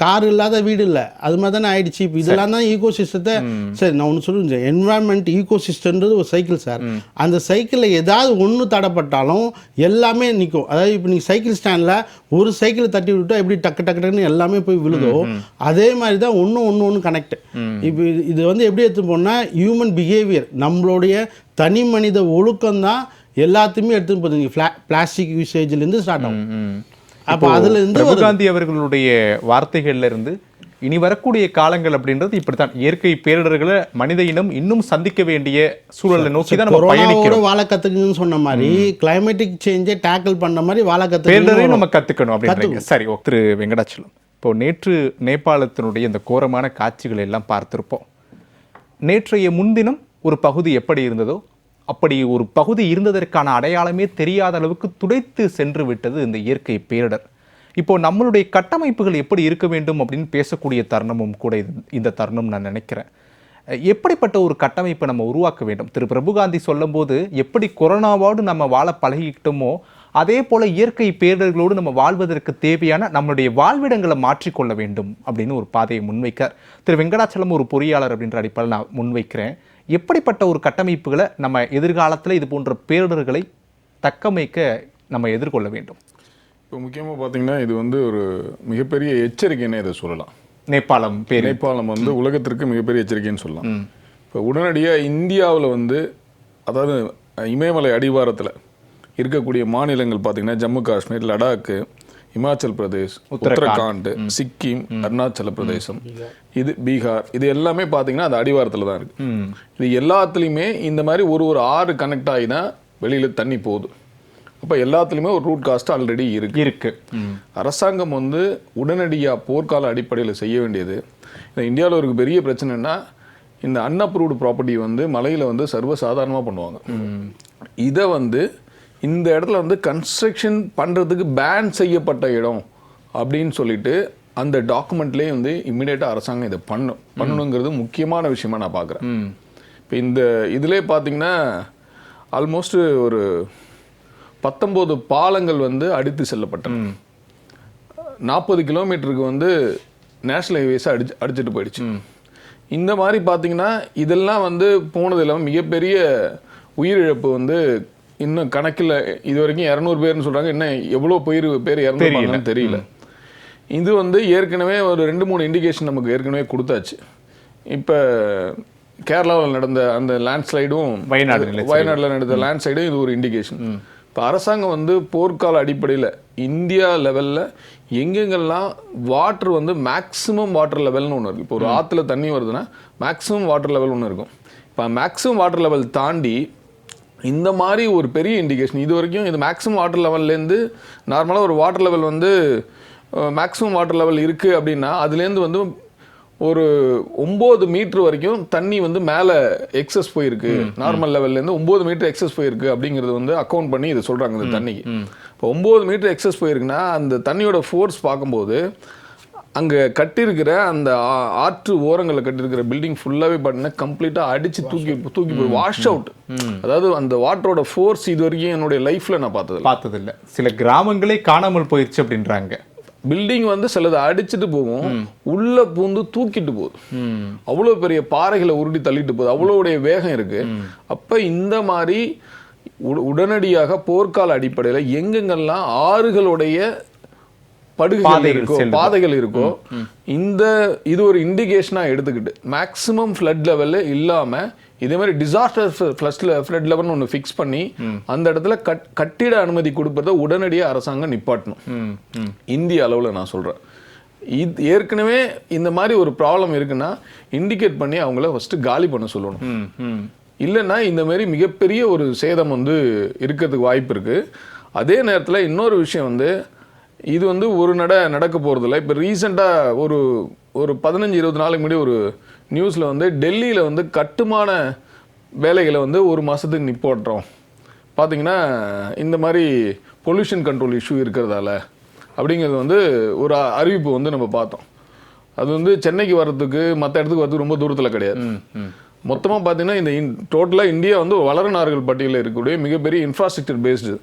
கார் இல்லாத வீடு இல்லை, அது மாதிரி தானே ஆயிடுச்சு. இப்போ இதெல்லாம் தான் ஈகோ சிஸ்டத்தை. சரி, நான் ஒன்று சொல்லுவேன், என்வரான்மெண்ட் ஈகோ சிஸ்டம்ன்றது ஒரு சைக்கிள் சார். அந்த சைக்கிளில் ஏதாவது ஒன்று தடப்பட்டாலும் எல்லாமே நிற்கும். அதாவது இப்போ நீங்கள் சைக்கிள் ஸ்டாண்டில் ஒரு சைக்கிளை தட்டி விட்டா எப்படி டக்கு டக்கு டக்குன்னு எல்லாமே போய் விழுதோ, அதே மாதிரி தான் ஒன்று கனெக்ட். இப்போ இது வந்து எப்படி எடுத்து போனால் ஹியூமன் பிஹேவியர், நம்மளுடைய தனி மனித ஒழுக்கம் தான் எல்லாத்தையுமே எடுத்துன்னு போகுது. பிளாஸ்டிக் யூசேஜ்லேருந்து ஸ்டார்ட் ஆகும். அப்போ அதுலேருந்து காந்தி அவர்களுடைய வார்த்தைகள்ல இருந்து இனி வரக்கூடிய காலங்கள் அப்படின்றது இப்படித்தான், இயற்கை பேரிடர்களை மனித இனம் இன்னும் சந்திக்க வேண்டிய சூழலை நோக்கி தான் நம்ம பயணிக்கிறோம். வாழ கத்துக்கணும்னு சொன்ன மாதிரி கிளைமேட்டிக் சேஞ்சை டேக்கிள் பண்ண மாதிரி வாழ பேரிடரையும் நம்ம கத்துக்கணும் அப்படின்றீங்க. சரி, திரு வெங்கடாச்சலம், இப்போ நேற்று நேபாளத்தினுடைய இந்த கோரமான காட்சிகளை எல்லாம் பார்த்திருப்போம். நேற்றைய முன்தினம் ஒரு பகுதி எப்படி இருந்ததோ அப்படி ஒரு பகுதி இருந்ததற்கான அடையாளமே தெரியாத அளவுக்கு துடைத்து சென்று விட்டது இந்த இயற்கை பேரிடர். இப்போ நம்மளுடைய கட்டமைப்புகள் எப்படி இருக்க வேண்டும் அப்படின்னு பேசக்கூடிய தருணமும் கூட இந்த தருணம் நான் நினைக்கிறேன். எப்படிப்பட்ட ஒரு கட்டமைப்பை நம்ம உருவாக்க வேண்டும்? திரு பிரபுகாந்தி சொல்லும்போது எப்படி கொரோனாவோடு நம்ம வாழ பழகிக்கிட்டோமோ அதே போல இயற்கை பேரிடர்களோடு நம்ம வாழ்வதற்கு தேவையான நம்மளுடைய வாழ்விடங்களை மாற்றிக்கொள்ள வேண்டும் அப்படின்னு ஒரு பாதையை முன்வைக்கார். திரு வெங்கடாச்சலம் ஒரு பொறியாளர் அப்படின்ற அடிப்படையில் நான் முன்வைக்கிறேன். எப்படிப்பட்ட ஒரு கட்டமைப்புகளை நம்ம எதிர்காலத்தில் இது போன்ற பேரிடர்களை தக்கமைக்க நம்ம எதிர்கொள்ள வேண்டும்? இப்போ முக்கியமாக பார்த்தீங்கன்னா இது வந்து ஒரு மிகப்பெரிய எச்சரிக்கைன்னு இதை சொல்லலாம். நேபாளம் வந்து உலகத்திற்கு மிகப்பெரிய எச்சரிக்கைன்னு சொல்லலாம். இப்போ உடனடியாக இந்தியாவில் வந்து, அதாவது இமயமலை அடிவாரத்தில் இருக்கக்கூடிய மாநிலங்கள் பார்த்தீங்கன்னா ஜம்மு காஷ்மீர், லடாக்கு, இமாச்சல் பிரதேஷ், உத்தரகாண்ட், சிக்கிம், அருணாச்சல பிரதேசம், இது பீகார், இது எல்லாமே பார்த்தீங்கன்னா அது அடிவாரத்தில் தான் இருக்கு. இது எல்லாத்துலேயுமே இந்த மாதிரி ஒரு ஆறு கனெக்ட் ஆகி தான் வெளியில் தண்ணி போகுது. அப்போ எல்லாத்துலேயுமே ஒரு ரூட் காஸ்ட் ஆல்ரெடி இருக்கு. அரசாங்கம் வந்து உடனடியாக போர்க்கால அடிப்படையில் செய்ய வேண்டியது, இந்த இந்தியாவில் ஒரு பெரிய பிரச்சனைன்னா இந்த அன்அப்ரூவ்டு ப்ராப்பர்ட்டி வந்து மலையில் வந்து சர்வசாதாரணமாக பண்ணுவாங்க. இதை வந்து இந்த இடத்துல வந்து கன்ஸ்ட்ரக்ஷன் பண்ணுறதுக்கு பேன் செய்யப்பட்ட இடம் அப்படின்னு சொல்லிட்டு அந்த டாக்குமெண்ட்லேயே வந்து இம்மிடியேட்டாக அரசாங்கம் இதை பண்ணணுங்கிறது முக்கியமான விஷயமா நான் பார்க்குறேன். இப்போ இந்த இதிலே பார்த்தீங்கன்னா ஆல்மோஸ்ட் ஒரு 19 பாலங்கள் வந்து அடித்து செல்லப்பட்டன. 40 கிலோமீட்டருக்கு வந்து நேஷ்னல் ஹைவேஸை அடிச்சுட்டு போயிடுச்சு. இந்த மாதிரி பார்த்தீங்கன்னா இதெல்லாம் வந்து போனது இல்லாமல் மிகப்பெரிய உயிரிழப்பு வந்து இன்னும் கணக்கில் இது வரைக்கும் 200 பேர்னு சொல்கிறாங்க. இன்னும் எவ்வளோ பேர் இறந்துருப்பாங்கன்னு தெரியல. இது வந்து ஏற்கனவே ஒரு 2-3 இண்டிகேஷன் நமக்கு ஏற்கனவே கொடுத்தாச்சு. இப்போ கேரளாவில் நடந்த அந்த லேண்ட்ஸ்லைடும், வயநாட்டில் நடந்த லேண்ட்ஸ்லைடும் இது ஒரு இண்டிகேஷன். இப்போ அரசாங்கம் வந்து போர்க்கால அடிப்படையில் இந்தியா லெவலில் எங்கெங்கெல்லாம் வாட்டர் வந்து மேக்ஸிமம் வாட்டர் லெவல்னு ஒன்று இருக்குது. இப்போ ஒரு ஆற்றுல தண்ணி வருதுன்னா மேக்ஸிமம் வாட்டர் லெவல் ஒன்று இருக்கும். இப்போ மேக்ஸிமம் வாட்டர் லெவல் தாண்டி இந்த மாதிரி ஒரு பெரிய இண்டிகேஷன் இது வரைக்கும் இது மேக்ஸிமம் வாட்டர் லெவல்லேருந்து நார்மலாக ஒரு வாட்டர் லெவல் வந்து மேக்ஸிமம் வாட்டர் லெவல் இருக்குது அப்படின்னா அதுலேருந்து வந்து ஒரு 9 மீட்டர் வரைக்கும் தண்ணி வந்து மேலே எக்ஸஸ் போயிருக்கு. நார்மல் லெவல்லேருந்து 9 மீட்டர் எக்ஸஸ் போயிருக்கு அப்படிங்கிறது வந்து அக்கௌண்ட் பண்ணி இதை சொல்கிறாங்க இந்த தண்ணிக்கு. இப்போ 9 மீட்டர் எக்ஸஸ் போயிருக்குன்னா அந்த தண்ணியோட ஃபோர்ஸ் பார்க்கும்போது அங்கே கட்டியிருக்கிற அந்த ஆற்று ஓரங்களில் கட்டியிருக்கிற பில்டிங் ஃபுல்லாகவே பார்த்தீங்கன்னா கம்ப்ளீட்டாக அடித்து தூக்கி போய் வாஷ் அவுட். அதாவது அந்த வாட்டரோட ஃபோர்ஸ் இது வரைக்கும் என்னுடைய லைஃப்பில் நான் பார்த்ததில்லை. சில கிராமங்களே காணாமல் போயிடுச்சு அப்படின்றாங்க. பில்டிங் வந்து சிலதை அடிச்சுட்டு போகும், உள்ள பூந்து தூக்கிட்டு போகுது. அவ்வளோ பெரிய பாறைகளை உருட்டி தள்ளிட்டு போகுது, அவ்வளோடைய வேகம் இருக்கு. அப்போ இந்த மாதிரி உடனடியாக போர்க்கால அடிப்படையில் எங்கெங்கெல்லாம் ஆறுகளுடைய பாதைகள் இருக்கோ இது ஒரு இண்டிகேஷனா எடுத்துக்கிட்டு மேக்ஸிமம் ஃப்ளட் லெவல்ல இல்லாம இதே மாதிரி டிசாஸ்டர் ஃப்ளட் லெவல்னு ஒன்று ஃபிக்ஸ் பண்ணி அந்த இடத்துல கட்டிட அனுமதி கொடுப்பதை உடனடியாக அரசாங்கம் நிப்பாட்டணும். இந்திய அளவில் நான் சொல்றேன். இது ஏற்கனவே இந்த மாதிரி ஒரு ப்ராப்ளம் இருக்குன்னா இண்டிகேட் பண்ணி அவங்கள ஃபர்ஸ்ட் காலி பண்ண சொல்லணும். இல்லைன்னா இந்த மாதிரி மிகப்பெரிய ஒரு சேதம் வந்து இருக்கிறதுக்கு வாய்ப்பு இருக்கு. அதே நேரத்தில் இன்னொரு விஷயம் வந்து இது வந்து ஒரு நடக்க போகிறதில்ல. இப்போ ரீசெண்டாக ஒரு 15-20 நாளைக்கு முன்னாடி ஒரு நியூஸில் வந்து டெல்லியில் வந்து கட்டுமான வேலைகளை வந்து ஒரு மாதத்துக்கு நிப்பாட்டுறோம் பார்த்தீங்கன்னா இந்த மாதிரி பொல்யூஷன் கண்ட்ரோல் இஷ்யூ இருக்கிறதால அப்படிங்கிறது வந்து ஒரு அறிவிப்பு வந்து நம்ம பார்த்தோம். அது வந்து சென்னைக்கு வர்றதுக்கு மற்ற இடத்துக்கு வர்றதுக்கு ரொம்ப தூரத்தில் கிடையாது. மொத்தமாக பார்த்தீங்கன்னா இந்த டோட்டலாக இந்தியா வந்து வளர நாடுகள் பட்டியலில் இருக்கக்கூடிய மிகப்பெரிய இன்ஃப்ராஸ்ட்ரக்சர் பேஸ்டு.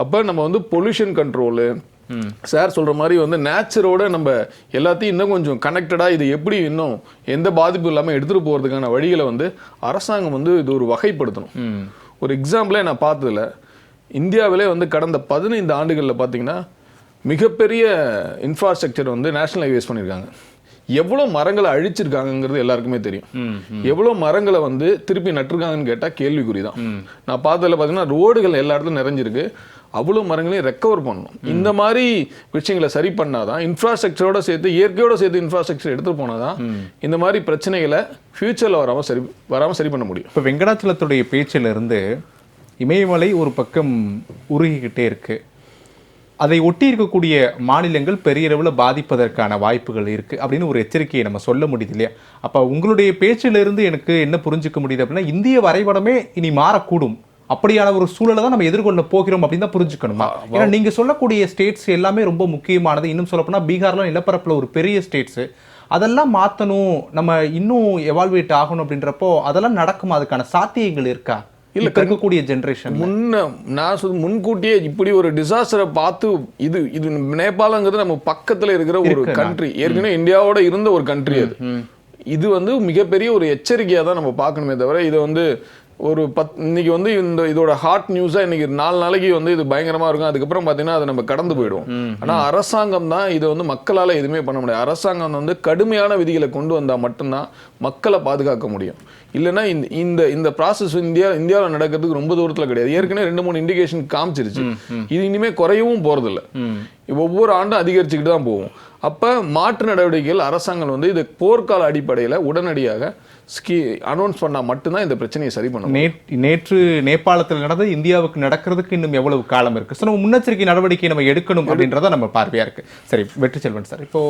அப்போ நம்ம வந்து பொல்யூஷன் கண்ட்ரோலு சார் சொல்கிற மாதிரி வந்து நேச்சரோட நம்ம எல்லாத்தையும் இன்னும் கொஞ்சம் கனெக்டடாக இது எப்படி இன்னும் எந்த பாதிப்பும் இல்லாமல் எடுத்துகிட்டு போகிறதுக்கான வழிகளை வந்து அரசாங்கம் வந்து இது ஒரு வகைப்படுத்தணும். ஒரு எக்ஸாம்பிளே நான் பார்த்ததில்ல, இந்தியாவிலே வந்து கடந்த 15 ஆண்டுகளில் பார்த்தீங்கன்னா மிகப்பெரிய இன்ஃப்ராஸ்ட்ரக்சர் வந்து நேஷனல் ஹைவேஸ் பண்ணியிருக்காங்க. எவ்வளோ மரங்களை அழிச்சிருக்காங்கிறது எல்லாருக்குமே தெரியும். எவ்வளோ மரங்களை வந்து திருப்பி நட்டுருக்காங்கன்னு கேட்டால் கேள்விக்குறி தான். நான் பார்த்ததில் பார்த்தீங்கன்னா ரோடுகள் எல்லா இடத்துலையும் நிறைஞ்சிருக்கு. அவ்வளோ மரங்களையும் ரெக்கவர் பண்ணணும். இந்த மாதிரி விஷயங்களை சரி பண்ணாதான், இன்ஃப்ராஸ்ட்ரக்சரோட சேர்த்து இயற்கையோட சேர்த்து இன்ஃப்ராஸ்ட்ரக்சர் எடுத்துகிட்டு போனாதான் இந்த மாதிரி பிரச்சனைகளை ஃபியூச்சரில் வராமல் சரி பண்ண முடியும். இப்போ வெங்கடாச்சலத்துடைய பேச்சிலிருந்து இமயமலை ஒரு பக்கம் உருகிக்கிட்டே இருக்கு, அதை ஒட்டி இருக்கக்கூடிய மாநிலங்கள் பெரிய அளவில் பாதிப்பதற்கான வாய்ப்புகள் இருக்குது அப்படின்னு ஒரு எச்சரிக்கையை நம்ம சொல்ல முடியுது இல்லையா? அப்போ உங்களுடைய பேச்சிலிருந்து எனக்கு என்ன புரிஞ்சுக்க முடியுது அப்படின்னா, இந்திய வரைபடமே இனி மாறக்கூடும், அப்படியான ஒரு சூழலை தான் நம்ம எதிர்கொள்ள போகிறோம் அப்படின்னு தான் புரிஞ்சுக்கணுமா? ஏன்னா நீங்க சொல்லக்கூடிய ஸ்டேட்ஸ் எல்லாமே ரொம்ப முக்கியமானது. இன்னும் சொல்லப்போனா பீகார்லாம் நிலப்பரப்பில் ஒரு பெரிய ஸ்டேட்ஸு, அதெல்லாம் மாற்றணும், நம்ம இன்னும் எவால்வேட் ஆகணும் அப்படின்றப்போ அதெல்லாம் நடக்குமா? அதுக்கான சாத்தியங்கள் இருக்கா? இல்லை இருக்கக்கூடிய ஜென்ரேஷன் நான் முன்கூட்டியே இப்படி ஒரு டிசாஸ்டரை பார்த்து இது நேபாளங்கிறது நம்ம பக்கத்தில் இருக்கிற ஒரு கண்ட்ரி, ஏற்கனவே இந்தியாவோட இருந்த ஒரு கண்ட்ரி. இது வந்து மிகப்பெரிய ஒரு எச்சரிக்கையாக தான் நம்ம பார்க்கணுமே தவிர இதை வந்து ஒரு இன்னைக்கு வந்து இதோட ஹாட் நியூஸா இன்னைக்கு 4 நாளைக்கு வந்து இது பயங்கரமா இருக்கும், அதுக்கப்புறம் பார்த்தீங்கன்னா அதை நம்ம கடந்து போயிடுவோம். ஆனால் அரசாங்கம் தான் இதை வந்து மக்களால் எதுவுமே பண்ண முடியாது. அரசாங்கம் வந்து கடுமையான விதிகளை கொண்டு வந்தால் மட்டும்தான் மக்களை பாதுகாக்க முடியும். இல்லைன்னா இந்த ப்ராசஸ் இந்தியாவில் நடக்கிறதுக்கு ரொம்ப தூரத்தில் கிடையாது. ஏற்கனவே 2-3 இண்டிகேஷன் காமிச்சிருச்சு. இது இனிமேல் குறையவும் போறதில்லை, ஒவ்வொரு ஆண்டும் அதிகரிச்சுக்கிட்டு தான் போகும். அப்போ மாற்று நடவடிக்கைகள் அரசாங்கம் வந்து இது போர்க்கால அடிப்படையில் உடனடியாக அனௌன்ஸ் பண்ணால் மட்டும்தான் இந்த பிரச்சனையை சரி பண்ணணும். நேற்று நேபாளத்தில் நடந்தது இந்தியாவுக்கு நடக்கிறதுக்கு இன்னும் எவ்வளவு காலம் இருக்கு? ஸோ நம்ம முன்னெச்சரிக்கை நடவடிக்கை நம்ம எடுக்கணும் அப்படின்றத நம்ம பார்வையா இருக்கு. சரி வெற்றிச்செல்வன் சார், இப்போ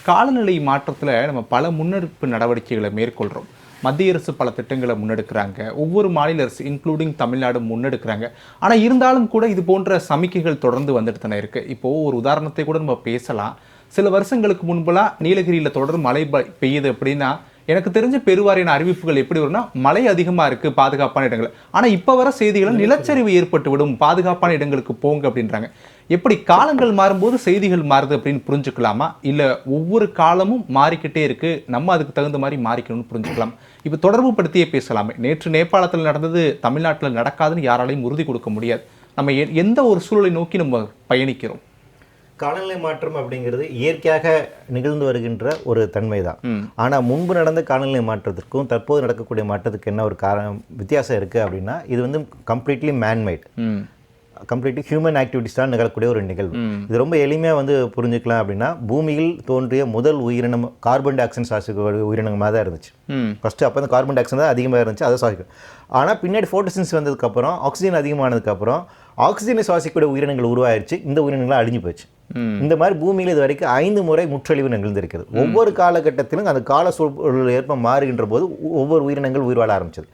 காலநிலை மாற்றத்தில் நம்ம பல முன்னெடுப்பு நடவடிக்கைகளை மேற்கொள்கிறோம். மத்திய அரசு பல திட்டங்களை முன்னெடுக்கிறாங்க, ஒவ்வொரு மாநில அரசு இன்க்ளூடிங் தமிழ்நாடு முன்னெடுக்கிறாங்க. ஆனால் இருந்தாலும் கூட இது போன்ற சமிக்கைகள் தொடர்ந்து வந்துட்டு தானே இருக்கு. இப்போது ஒரு உதாரணத்தை கூட நம்ம பேசலாம். சில வருஷங்களுக்கு முன்பெல்லாம் நீலகிரியில் தொடர் மழை பெய்யுது அப்படின்னா எனக்கு தெரிஞ்ச பெருவாரியான அறிவிப்புகள் எப்படி வரும்னா, மழை அதிகமாக இருக்குது, பாதுகாப்பான இடங்கள். ஆனால் இப்போ வர செய்திகள் நிலச்சரிவு ஏற்பட்டு விடும், பாதுகாப்பான இடங்களுக்கு போங்க அப்படின்றாங்க. எப்படி காலங்கள் மாறும்போது செய்திகள் மாறுது அப்படின்னு புரிஞ்சுக்கலாமா? இல்லை ஒவ்வொரு காலமும் மாறிக்கிட்டே இருக்குது, நம்ம அதுக்கு தகுந்த மாதிரி மாறிக்கணும்னு புரிஞ்சுக்கலாம்? இப்போ தொடர்பு படுத்தியே பேசலாமே. நேற்று நேபாளத்தில் நடந்தது தமிழ்நாட்டில் நடக்காதுன்னு யாராலையும் உறுதி கொடுக்க முடியாது. நம்ம எந்த ஒரு சூழலை நோக்கி நம்ம பயணிக்கிறோம்? காலநிலை மாற்றம் அப்படிங்கிறது இயற்கையாக நிகழ்ந்து வருகின்ற ஒரு தன்மை தான். ஆனால் முன்பு நடந்த காலநிலை மாற்றத்திற்கும் தற்போது நடக்கக்கூடிய மாற்றத்துக்கு என்ன ஒரு வித்தியாசம் இருக்குது அப்படின்னா, இது வந்து completely man-made, completely human activities தான் நிகழக்கூடிய ஒரு நிகழ்வு. இது ரொம்ப எளிமையாக வந்து புரிஞ்சுக்கலாம். அப்படின்னா, பூமியில் தோன்றிய முதல் உயிரினம் கார்பன் டை ஆக்சைடு சுவாசிக்கக்கூடிய உயிரினமாக தான் இருந்துச்சு. ஃபஸ்ட்டு அப்போ அந்த கார்பன் டை ஆக்சைடு தான் அதிகமாக இருந்துச்சு, அதை சுவாசிக்கும். ஆனால் பின்னாடி ஃபோட்டோசின்ஸ் வந்ததுக்கப்புறம் ஆக்சிஜன் அதிகமானதுக்கப்புறம் ஆக்சிஜனை சுவாசிக்கக்கூடிய உயிரினங்கள் உருவாயிருச்சு, இந்த உயிரினங்களாம் அழிஞ்சு போச்சு. இந்த மாதிரி பூமியில் இது வரைக்கும் 5 முறை முற்றழிவு நிகழ்ந்திருக்கிறது. ஒவ்வொரு காலகட்டத்திலும் அந்த கால சூழல் ஏற்பம் மாறுகின்ற போது ஒவ்வொரு உயிரினங்கள் உயிர் வாழ ஆரம்பிச்சது.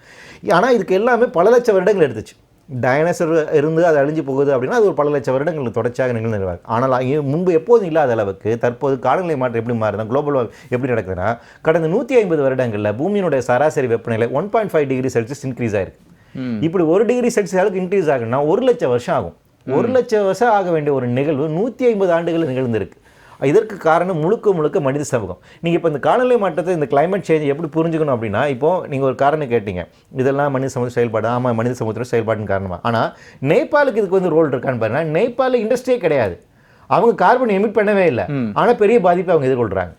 ஆனால் இதுக்கு எல்லாமே பல லட்சம் வருடங்கள் எடுத்துச்சு. டைனோசர் இருந்து அது அழிஞ்சு போகுது அப்படின்னா அது ஒரு பல லட்சம் வருடங்கள் தொடர்ச்சியாக நிகழ்ந்துருவாங்க. ஆனால் முன்பு எப்போதும் இல்லாத அளவுக்கு தற்போது காலநிலை மாற்றம் எப்படி மாறுதுன்னா, குளோபல் எப்படி நடக்குதுன்னா, கடந்த 150 வருடங்களில் பூமியினுடைய சராசரி வெப்பநிலை 1.5 டிகிரி செல்சியஸ் இன்க்ரீஸ் ஆயிருக்கு. இப்படி 1 டிகிரி செல்சியஸ் அளவுக்கு இன்க்ரீஸ் ஆகுன்னா 1 லட்சம் வருஷம் ஆகும். 1 லட்சம் வருஷம் ஆக வேண்டிய ஒரு நிகழ்வு 150 ஆண்டுகள் நிகழ்ந்திருக்கு. இதற்கு காரணம் முழுக்க மனித சமூகம். நீங்கள் இப்போ இந்த காலநிலை மாற்றத்தை, இந்த கிளைமேட் சேஞ்ச் எப்படி புரிஞ்சுக்கணும் அப்படின்னா, இப்போது நீங்கள் ஒரு காரணம் கேட்டீங்க, இதெல்லாம் மனித சமூக செயல்பாடு. ஆமாம், மனித சமூகத்தோட செயல்பாடுன்னு காரணமாக. ஆனால் நேபாளுக்கு இதுக்கு வந்து ரோல் இருக்கான்னு பாருங்க. நேபாளில் இண்டஸ்ட்ரியே கிடையாது, அவங்க கார்பன் எமிட் பண்ணவே இல்லை, ஆனால் பெரிய பாதிப்பை அவங்க எதிர்கொள்கிறாங்க.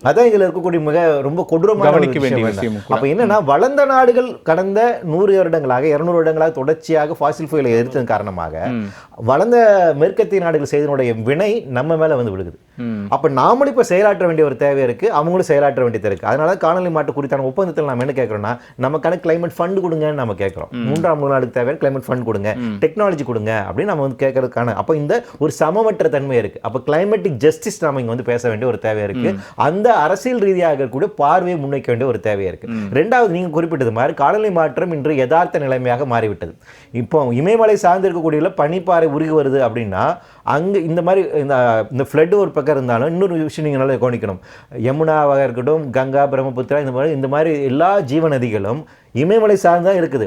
அதான் இதில் இருக்கக்கூடிய மிக ரொம்ப கொடூரமான விஷயம். அப்போ என்னன்னா, வளர்ந்த நாடுகள் கடந்த 100 வருடங்களாக 200 வருடங்களாக தொடர்ச்சியாக ஃபாசில் ஃபியூலை எதிர்த்ததன் காரணமாக வளர்ந்த மேற்கத்திய நாடுகள் செய்தனுடைய வினை நம்ம மேலே வந்து விழுகுது. அப்போ நாமளும் இப்போ செயலாற்ற வேண்டிய ஒரு தேவை இருக்குது, அவங்களும் செயலாற்ற வேண்டியது இருக்குது. அதனால காலநிலை மாற்றம் குறித்தான ஒப்பந்தத்தில் நம்ம என்ன கேட்குறோம்னா, நமக்கான கிளைமேட் ஃபண்ட் கொடுங்கன்னு நம்ம கேட்குறோம். 3ஆம் நாடுக்கு தேவையான கிளைமேட் ஃபண்ட் கொடுங்க, டெக்னாலஜி கொடுங்க அப்படின்னு நம்ம வந்து கேட்கறதுக்கான அப்போ இந்த ஒரு சமமற்ற தன்மை இருக்குது. அப்போ கிளைமேட்டிக் ஜஸ்டிஸ் நம்ம இங்கே வந்து பேச வேண்டிய ஒரு தேவை இருக்குது. அந்த அரசியல் ரீதியாக கூட பார்வையை முன்வைக்க வேண்டிய ஒரு தேவை இருக்கு. ரெண்டாவது, நீங்க குறிப்பிட்டது மாதிரி காலநிலை மாற்றம் இன்று யதார்த்த நிலைமையாக மாறிவிட்டது. இப்போ இமயமலை சார்ந்து இருக்கக்கூடிய பனிப்பாறை உருகி வருது அப்படின்னா அங்கே இந்த மாதிரி இந்த ஃப்ளட் ஒரு பக்கம் இருந்தாலும் இன்னொரு விஷயம் நீங்கள் நல்லா கவனிக்கணும். யமுனாவாக இருக்கட்டும், கங்கா, பிரம்மபுத்திரா, இந்த மாதிரி எல்லா ஜீவ நதிகளும் இமயமலை சார்ந்தான் இருக்குது.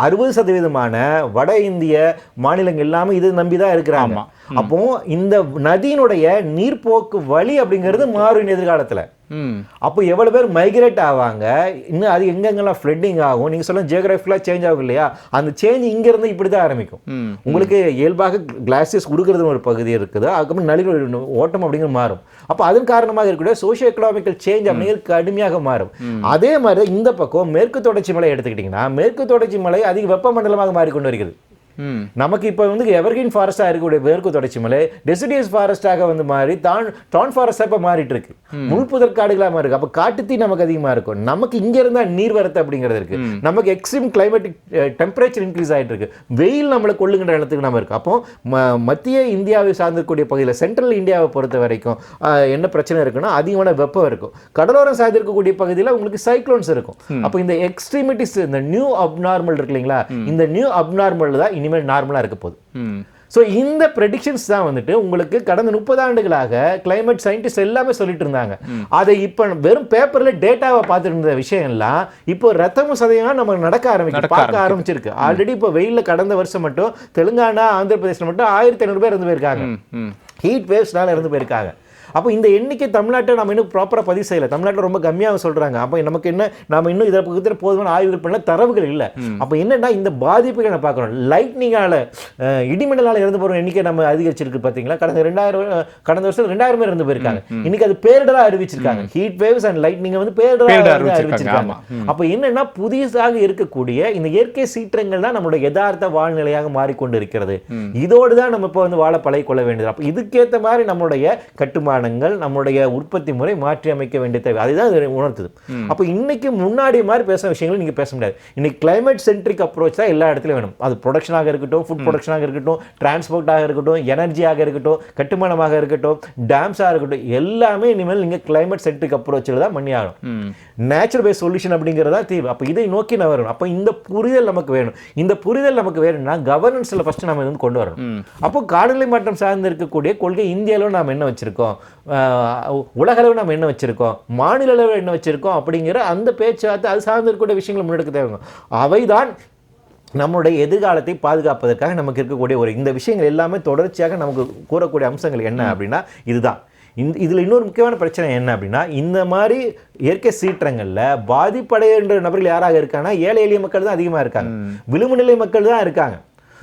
60% வட இந்திய மாநிலங்கள் எல்லாமே இது நம்பிதான் இருக்கிறாங்க. அப்போ இந்த நதியினுடைய நீர்ப்போக்கு வழி அப்படிங்கிறது மாறும் எதிர்காலத்துல. அப்போ எவ்வளவு பேர் மைக்ரேட் ஆவாங்க, இன்னும் அது எங்கெங்கெல்லாம் ஃப்ளட்டிங் ஆகும், நீங்க சொல்ல ஜியோகிராஃபிக்கலா சேஞ்ச் ஆகும் இல்லையா, அந்த சேஞ்ச் இங்க இருந்து இப்படிதான் ஆரம்பிக்கும். உங்களுக்கு இயல்பாக கிளாசியஸ் கொடுக்கறது ஒரு பகுதி இருக்குது, அதுக்கப்புறம் நளிர் ஓட்டம் அப்படிங்கிற மாறும். அப்போ அதன் காரணமாக இருக்கக்கூடிய சோஷியோ எக்கனாமிக்கல் சேஞ்ச் அப்படிங்கிறது கடுமையாக மாறும். அதே மாதிரி இந்த பக்கம் மேற்கு தொடர்ச்சி மலை எடுத்துக்கிட்டீங்கன்னா, மேற்கு தொடர்ச்சி மலை அதிக வெப்பமண்டலமாக மாறிக்கொண்டு வருகிறது. நமக்கு இப்போ வந்து எவர்கிரீன் ஃபாரஸ்டா இருக்கக்கூடிய மேற்கு தொடர்ச்சி மலை டெசிடியஸ் ஃபாரஸ்டாக வந்து மாறி டான் ஃபாரஸ்டா இப்போ மாறிட்டு இருக்கு, முள்புதர் காடுகளா மாறி இருக்கு. அப்போ காட்டுத்தீ நமக்கு அதிகமா இருக்கும். நமக்கு இங்க இருந்தா நீர்வரத்து அப்படிங்கிறது இருக்கு. நமக்கு எக்ஸ்ட்ரீம் கிளைமேட்டிக் டெம்பரேச்சர் இன்க்ரீஸ் ஆயிட்டு இருக்கு. வெயில் நம்மளை கொள்ளுங்கிற இடத்துக்கு நம்ம இருக்கு. அப்போ மத்திய இந்தியாவை சார்ந்திருக்கக்கூடிய பகுதியில் சென்ட்ரல் இந்தியாவை பொறுத்த வரைக்கும் என்ன பிரச்சனை இருக்குன்னா அதிகமான வெப்பம் இருக்கும். கடலோரம் சார்ந்திருக்கக்கூடிய பகுதியில் உங்களுக்கு சைக்ளோன்ஸ் இருக்கும். அப்போ இந்த எக்ஸ்ட்ரீமிட்டிஸ், இந்த நியூ அப்நார்மல் இருக்கு இல்லைங்களா, இந்த நியூ அப்நார்மல் தான் இனிமேல் நார்மலா இருக்க போகுது. ஸோ இந்த ப்ரெடிக்ஷன்ஸ் தான் வந்துட்டு உங்களுக்கு கடந்த 30 ஆண்டுகளாக கிளைமேட் சயின்டிஸ்ட் எல்லாமே சொல்லிட்டு இருந்தாங்க. அதை இப்போ வெறும் பேப்பர்ல டேட்டாவை பார்த்துட்டு இருந்த விஷயம் எல்லாம் இப்போ ரத்தமும் சதையும் நம்ம பார்க்க ஆரம்பிச்சிருக்கு. ஆல்ரெடி இப்போ வெயில்ல கடந்த வருஷம் மட்டும் தெலுங்கானா, ஆந்திர பிரதேசம் மட்டும் 1500 பேர் இறந்து போயிருக்காங்க, ஹீட் வேவ்ஸ்னால இறந்து போயிருக்காங்க. அப்போ இந்த எண்ணிக்கை தமிழ்நாட்டில் நம்ம இன்னும் ப்ராப்பராக பதிவு செய்யலை. தமிழ்நாட்டில் ரொம்ப கம்மியாக சொல்கிறாங்க. அப்போ நமக்கு என்ன, நம்ம இன்னும் இதை பக்கத்தில் போதுமான ஆய்வுகள் பண்ண தரவுகள் இல்லை. அப்போ என்னென்னா இந்த பாதிப்புகளை நம்ம பார்க்குறோம். லைட்னிங்கால், இடிமின்னலால் இறந்து போகிற எண்ணிக்கை நம்ம அதிகரிச்சிருக்கு பார்த்தீங்களா. கடந்த வருஷம் 2000 பேர் இறந்து போயிருக்காங்க. இன்னைக்கு அது பேரிடராக அறிவிச்சிருக்காங்க. ஹீட் வேவ்ஸ் அண்ட் லைட்னிங்கை வந்து பேரிடராக அறிவிச்சிருக்காங்க. அப்போ என்னென்னா புதிதாக இருக்கக்கூடிய இந்த இயற்கை சீற்றங்கள் தான் நம்மளுடைய யதார்த்த வாழ்நிலையாக மாறிக்கொண்டு இருக்கிறது. இதோடு தான் நம்ம இப்போ வந்து வாழ பழகிக்கொள்ள வேண்டியது. அப்போ இதுக்கேற்ற மாதிரி நம்மளுடைய கட்டுமான நம்முடைய உற்பத்தி முறை மாற்றி அமைக்க வேண்டிய தேவை, அதுதான் உணர்த்துது. அப்ப இன்னைக்கு முன்னாடி மாதிரி பேசுற விஷயங்களை நீங்க பேச முடியாது. இன்னைக்கு கிளைமேட் சென்ட்ரிக் அப்ரோச் தான் எல்லா இடத்துலயும் வேணும். அது ப்ரொடக்ஷனாக இருக்கட்டும், ஃபுட் ப்ரொடக்ஷனாக இருக்கட்டும், டிரான்ஸ்போர்ட்டாக இருக்கட்டும், எனர்ஜியாக இருக்கட்டும், கட்டுமானமாக இருக்கட்டும், டேம்ஸாக இருக்கட்டும், எல்லாமே இனிமேல் நீங்க கிளைமேட் சென்ட்ரிக் அப்ரோச்சில் தான் பண்ணி ஆகணும். நேச்சுரல் பேஸ்ட் சொல்யூஷன் அப்படிங்கிறதா தீர்வு. அப்போ இதை நோக்கி நான் வரணும். அப்போ இந்த புரிதல் நமக்கு வேணும். இந்த புரிதல் நமக்கு வேணும்னா கவர்னன்ஸ்ல ஃபர்ஸ்ட் நம்ம வந்து கொண்டு வரணும். அப்போ காலநிலை மாற்றம் சார்ந்து இருக்கக்கூடிய கொள்கை இந்தியாவில் நாம் என்ன வச்சிருக்கோம், உலக அளவு நம்ம என்ன வச்சிருக்கோம், மாநில அளவில் என்ன வச்சிருக்கோம் அப்படிங்கிற அந்த பேச்சுவார்த்தை அது சார்ந்து இருக்கக்கூடிய விஷயங்களை முன்னெடுக்க தேவை. அவைதான் நம்முடைய எதிர்காலத்தை பாதுகாப்பதற்காக நமக்கு இருக்கக்கூடிய இந்த விஷயங்கள் எல்லாமே தொடர்ச்சியாக நமக்கு கூறக்கூடிய அம்சங்கள் என்ன அப்படின்னா இதுதான். இதில் இன்னொரு முக்கியமான பிரச்சனை என்ன அப்படின்னா, இந்த மாதிரி இயற்கை சீற்றங்களில் பாதிப்படைகின்ற நபர்கள் யாராக இருக்காங்கன்னா ஏழை எளிய மக்கள் தான் அதிகமாக இருக்காங்க, விளிம்பு நிலை மக்கள் தான் இருக்காங்க.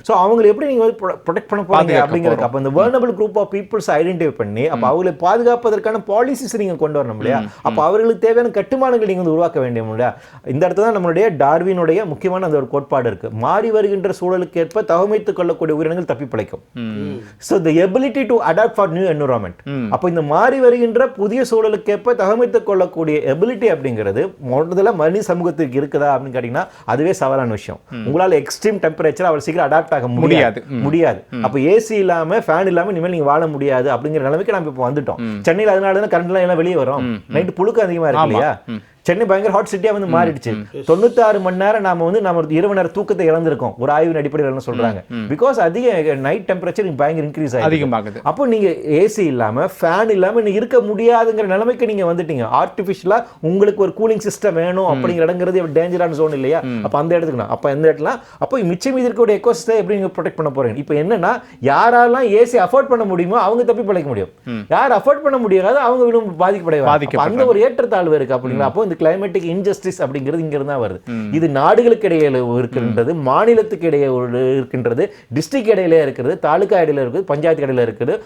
ஸோ அவங்களை எப்படி நீங்கள் வந்து ப்ரொடெக்ட் பண்ண போகிறீங்க அப்படிங்கிறது. அப்போ இந்த வர்னபிள் குரூப் ஆஃப் பீப்புள்ஸ் ஐடென்டிஃபை பண்ணி அப்போ அவங்களை பாதுகாப்பதற்கான பாலிசிஸ் நீங்கள் கொண்டு வரணும் இல்லையா. அப்போ அவர்களுக்கு தேவையான கட்டுமானங்கள் நீங்கள் வந்து உருவாக்க வேண்டிய இல்லையா. இந்த இடத்துல தான் நம்மளுடைய டார்வினுடைய முக்கியமான அந்த ஒரு கோட்பாடு இருக்கு. மாறி வருகின்ற சூழலுக்கு ஏற்ப தகமைத்துக் கொள்ளக்கூடிய உயிரினங்கள் தப்பி பிழைக்கும். So the ability to adapt for new environment. அப்போ இந்த மாறி வருகின்ற புதிய சூழலுக்கு ஏற்ப தகமைத்துக் கொள்ளக்கூடிய எபிலிட்டி அப்படிங்கிறது முதல்ல மனித சமூகத்துக்கு இருக்குதா அப்படின்னு கேட்டீங்கன்னா அதுவே சவாலான விஷயம். உங்களால் எக்ஸ்ட்ரீம் டெம்பரேச்சர் அவர் சீக்கிரம் அடாப்ட் முடியாது. அப்ப ஏசி இல்லாம ஃபேன் இல்லாம இனிமேல் நீங்க வாழ முடியாது அப்படிங்கிற நிலைமைக்கு நம்ம இப்ப வந்துட்டோம். சென்னையில் அதனால தான் கரண்ட் எல்லாம் வெளியே வரும். நைட்டு புழுக்க அதிகமா இருக்கு இல்லையா. சென்னை பயங்கர ஹாட் சிட்டியா வந்து மாறிடுச்சு. 96 மணி நேரம் நம்ம இரவு நேர தூக்கத்தை இழந்திருக்கோம் ஒரு ஆய்வின் அடிப்படையில் சொல்றாங்க. பிகாஸ் அதிக நைட் டெம்பரேச்சர் பயங்கர இன்க்ரீஸ் ஆகுது. அப்போ நீங்க ஏசி இல்லாம ஃபேன் இல்லாம நீங்க இருக்க முடியாதுங்கிற நிலைமைக்கு நீங்க வந்துட்டீங்க. ஆர்டிபிஷியலா உங்களுக்கு ஒரு கூலிங் சிஸ்டம் வேணும் அப்படிங்கிற இடங்கிறது டேஞ்சரான ஜோன் இல்லையா. அப்ப அந்த இடத்துக்கு அப்ப இந்த இடத்துல அப்போ மிச்சம் மீதி இருக்கக்கூடிய எக்கோசிஸ்டம் எப்படி நீங்க ப்ரொடெக்ட் பண்ண போறீங்க. இப்போ என்னன்னா யாரெல்லாம் ஏசி அஃபோர்ட் பண்ண முடியுமோ அவங்க தப்பி பிழைக்க முடியும். யார் அஃபோர்ட் பண்ண முடியாது அவங்க பாதிக்கப்படுவாங்க. அந்த ஒரு ஏற்றத்தாழ்வு இருக்கு அப்படிங்களா. அப்போ கிளைமேட்டிக் இன்ஜஸ்டிஸ் அப்படிங்கிறது இங்க இருந்தா வருது. இது நாடுகளுக்கு இடையில இருக்கின்றது, மாநிலத்துக்கு இடையே இருக்கின்றது, டிஸ்ட்ரிக்ட் இடையில இருக்கிறது, தாலுகா இடையில இருக்குது, பஞ்சாயத்து இடையில இருக்குது,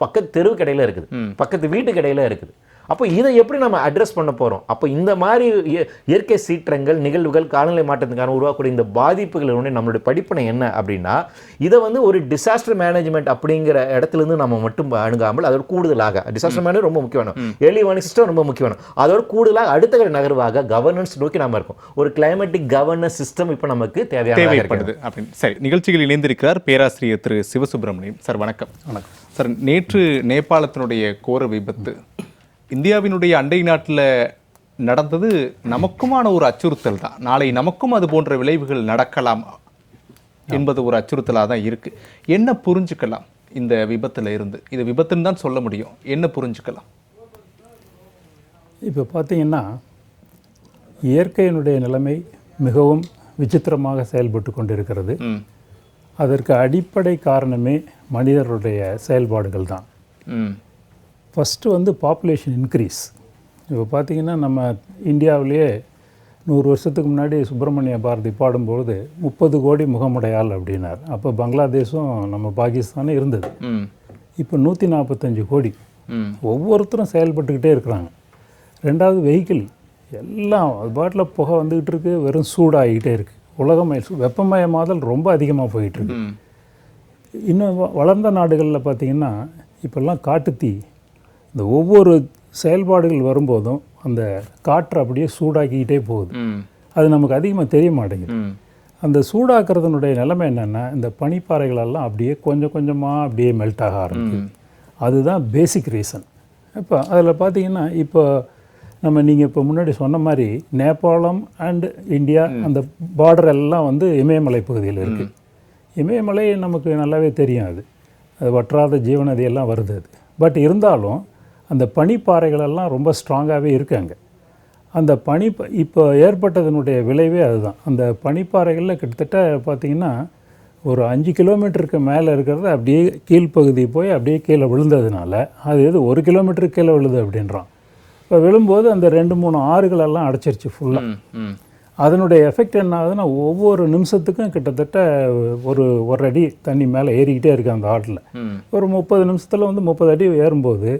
பக்கத்து தெருவுக்கு இடையில இருக்குது, பக்கத்து வீட்டுக்கு இடையில இருக்குது. அப்போ இதை எப்படி நம்ம அட்ரஸ் பண்ண போறோம். அப்போ இந்த மாதிரி இயற்கை சீற்றங்கள், நிகழ்வுகள், காலநிலை மாற்றத்துக்கான உருவாக்கக்கூடிய இந்த பாதிப்புகள் நம்மளுடைய படிப்பினை என்ன அப்படின்னா இதை வந்து ஒரு டிசாஸ்டர் மேனேஜ்மெண்ட் அப்படிங்கிற இடத்துல இருந்து நம்ம மட்டும் அணுகாமல் அதோட கூடுதலாக டிசாஸ்டர் மேனேஜ் ரொம்ப முக்கியம் வேணும், ஏர்லி வார்னிங் சிஸ்டம் ரொம்ப முக்கியம் வேணும், அதோட கூடுதலாக அடுத்த நகர்வாக கவர்னன்ஸ் நோக்கி நம்ம இருக்கும். ஒரு கிளைமேட்டிக் கவர்னன்ஸ் சிஸ்டம் இப்போ நமக்கு தேவைப்படுது அப்படின்னு. சரி, நிகழ்ச்சியில் இணைந்திருக்கிறார் பேராசிரியர் திரு சிவசுப்பிரமணியம் சார். வணக்கம். வணக்கம் சார். நேற்று நேபாளத்தினுடைய கோர விபத்து இந்தியாவினுடைய அண்டை நாட்டில் நடந்தது நமக்குமான ஒரு அச்சுறுத்தல் தான். நாளை நமக்கும் அது போன்ற விளைவுகள் நடக்கலாம் என்பது ஒரு அச்சுறுத்தலாக தான் இருக்கு. என்ன புரிஞ்சுக்கலாம், இந்த விபத்துல இருந்து? இது விபத்துன்னு தான் சொல்ல முடியும், என்ன புரிஞ்சுக்கலாம்? இப்போ பார்த்தீங்கன்னா இயற்கையினுடைய நிலைமை மிகவும் விசித்திரமாக செயல்பட்டு கொண்டிருக்கிறது. ம் அதற்கு அடிப்படை காரணமே மனிதர்களுடைய செயல்பாடுகள் தான். ம் ஃபஸ்ட்டு வந்து பாப்புலேஷன் இன்க்ரீஸ். இப்போ பார்த்தீங்கன்னா நம்ம இந்தியாவிலேயே 100 வருஷத்துக்கு முன்னாடி சுப்பிரமணிய பாரதி பாடும்பொழுது 30 கோடி முகமுடையாள் அப்படின்னார். அப்போ பங்களாதேஷும் நம்ம பாகிஸ்தானும் இருந்தது. ம் இப்போ 145 கோடி. ம் ஒவ்வொருத்தரும் செயல்பட்டுக்கிட்டே இருக்கிறாங்க. ரெண்டாவது வெஹிக்கிள் எல்லாம் அது பாட்டில் புகை வந்துக்கிட்டு இருக்கு, வெறும் சூடாகிக்கிட்டே இருக்குது. வெப்பமயமாதல் ரொம்ப அதிகமாக போயிட்டுருக்கு. ம் இன்னும் வளர்ந்த நாடுகளில் பார்த்திங்கன்னா இப்போல்லாம் காட்டுத்தீ, இந்த ஒவ்வொரு செயல்பாடுகள் வரும்போதும் அந்த காற்றை அப்படியே சூடாக்கிக்கிட்டே போகுது. ம் அது நமக்கு அதிகமாக தெரிய மாட்டேங்குது. ம் அந்த சூடாக்குறதுனுடைய நிலைமை என்னென்னா, இந்த பனிப்பாறைகளெல்லாம் அப்படியே கொஞ்சம் கொஞ்சமாக அப்படியே மெல்ட் ஆக ஆரம்பிக்குது. அதுதான் பேசிக் ரீசன். இப்போ அதில் பார்த்தீங்கன்னா இப்போ நீங்கள் இப்போ முன்னாடி சொன்ன மாதிரி நேபாளம் அண்ட் இந்தியா அந்த பார்டர் எல்லாம் வந்து இமயமலை பகுதியில் இருக்குது. இமயமலை நமக்கு நல்லாவே தெரியும், அது வற்றாத ஜீவநதி எல்லாம் வருது. அது பட் இருந்தாலும் அந்த பனிப்பாறைகளெல்லாம் ரொம்ப ஸ்ட்ராங்காகவே இருக்காங்க. அந்த இப்போ ஏற்பட்டதனுடைய விளைவே அதுதான். அந்த பனிப்பாறைகளில் கிட்டத்தட்ட பார்த்திங்கன்னா ஒரு 5 கிலோமீட்டருக்கு மேலே இருக்கிறது அப்படியே கீழ்ப்பகுதி போய் அப்படியே கீழே விழுந்ததுனால அது 1 கிலோமீட்டருக்கு கீழே விழுது அப்படின்றான். இப்போ விழும்போது அந்த 2-3 ஆறுகளெல்லாம் அடைச்சிருச்சு ஃபுல்லாக. அதனுடைய எஃபெக்ட் என்ன ஆகுதுன்னா, ஒவ்வொரு நிமிஷத்துக்கும் கிட்டத்தட்ட ஒரு அடி தண்ணி மேலே ஏறிக்கிட்டே இருக்குது அந்த ஆற்றில். ஒரு 30 நிமிஷத்தில் வந்து 30 அடி ஏறும்போது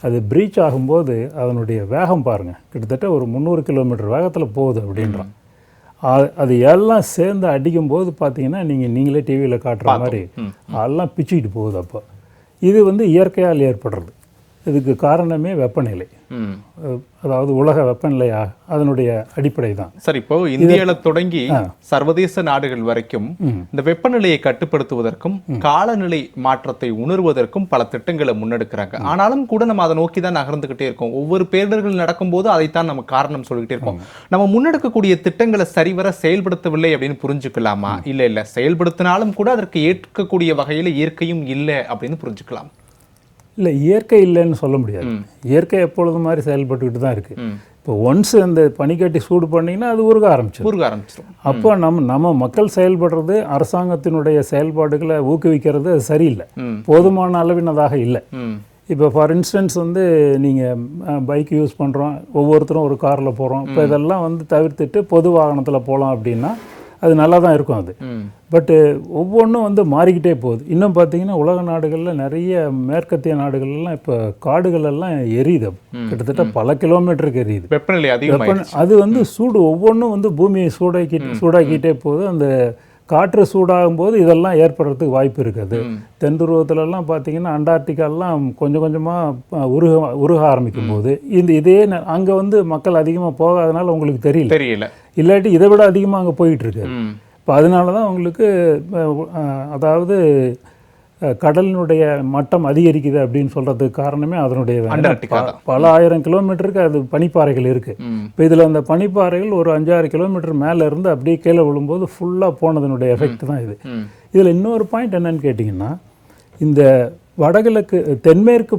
அது ப்ரீச் ஆகும்போது அதனுடைய வேகம் பாருங்கள், கிட்டத்தட்ட ஒரு 300 கிலோமீட்டர் வேகத்தில் போகுது அப்படின்றான். அது எல்லாம் சேர்ந்து அடிக்கும்போது பார்த்தீங்கன்னா நீங்களே டிவியில் காட்டுற மாதிரி அதெல்லாம் பிச்சுக்கிட்டு போகுது. அப்போ இது வந்து இயற்கையால் ஏற்படுறது. இதுக்கு காரணமே வெப்பநிலை, அதாவது உலக வெப்பநிலையா அதனுடைய அடிப்படை தான். சார், இப்போ இந்தியால தொடங்கி சர்வதேச நாடுகள் வரைக்கும் இந்த வெப்பநிலையை கட்டுப்படுத்துவதற்கும் காலநிலை மாற்றத்தை உணர்வதற்கும் பல திட்டங்களை முன்னெடுக்கிறாங்க. ஆனாலும் கூட நம்ம அதை நோக்கி தான் நகர்ந்துகிட்டே இருக்கோம். ஒவ்வொரு பேரிடர்கள் நடக்கும்போது அதைத்தான் நம்ம காரணம் சொல்லிக்கிட்டே இருக்கோம். நம்ம முன்னெடுக்கக்கூடிய திட்டங்களை சரிவர செயல்படுத்தவில்லை அப்படின்னு புரிஞ்சுக்கலாமா? இல்ல செயல்படுத்தினாலும் கூட அதற்கு ஏற்கக்கூடிய வகையில் இயற்கையும் இல்லை அப்படின்னு புரிஞ்சுக்கலாம்? இல்லை, இயற்கை இல்லைன்னு சொல்ல முடியாது. இயற்கை எப்பொழுதும் மாதிரி செயல்பட்டுக்கிட்டு தான் இருக்குது. இப்போ ஒன்ஸ் அந்த பனிக்கட்டி சூடு பண்ணிங்கன்னா அது உருக ஆரம்பிச்சிடும். அப்போ நம்ம மக்கள் செயல்படுறது, அரசாங்கத்தினுடைய செயல்பாடுகளை ஊக்குவிக்கிறது அது சரியில்லை, போதுமான அளவினதாக இல்லை. இப்போ ஃபார் இன்ஸ்டன்ஸ் வந்து நீங்கள் பைக் யூஸ் பண்ணுறோம், ஒவ்வொருத்தரும் ஒரு காரில் போகிறோம். இப்போ இதெல்லாம் வந்து தவிர்த்துட்டு பொது வாகனத்தில் போகலாம் அப்படின்னா அது நல்லா தான் இருக்கும். அது பட்டு ஒவ்வொன்றும் வந்து மாறிக்கிட்டே போகுது. இன்னும் பார்த்தீங்கன்னா உலக நாடுகளில் நிறைய மேற்கத்திய நாடுகள்லாம் இப்போ காடுகளெல்லாம் எரியுது, கிட்டத்தட்ட பல கிலோமீட்டருக்கு எரியுது. வெப்பநிலை அதிகம், அது வந்து சூடு ஒவ்வொன்றும் வந்து பூமியை சூடாக்கிட்டே போகுது. அந்த காற்று சூடாகும் போது இதெல்லாம் ஏற்படுறதுக்கு வாய்ப்பு இருக்குது. தென் துருவத்திலலாம் பார்த்தீங்கன்னா அண்டார்டிகாலாம் கொஞ்சம் கொஞ்சமாக உருக ஆரம்பிக்கும் போது இதே அங்கே வந்து மக்கள் அதிகமாக போகாதனால உங்களுக்கு தெரியல, இல்லாட்டி இதை விட அதிகமாக அங்கே போயிட்டுருக்கு. இப்போ அதனால தான் உங்களுக்கு அதாவது கடலினுடைய மட்டம் அதிகரிக்குது அப்படின்னு சொல்கிறதுக்கு காரணமே அதனுடைய பல ஆயிரம் கிலோமீட்டருக்கு அது பனிப்பாறைகள் இருக்குது. இப்போ இதில் அந்த பனிப்பாறைகள் ஒரு 5-6 கிலோமீட்டர் மேலே இருந்து அப்படியே கீழே விழும்போது ஃபுல்லாக போனதனுடைய எஃபெக்ட் தான் இது. இதில் இன்னொரு பாயிண்ட் என்னன்னு கேட்டிங்கன்னா, இந்த வடகிழக்கு தென்மேற்கு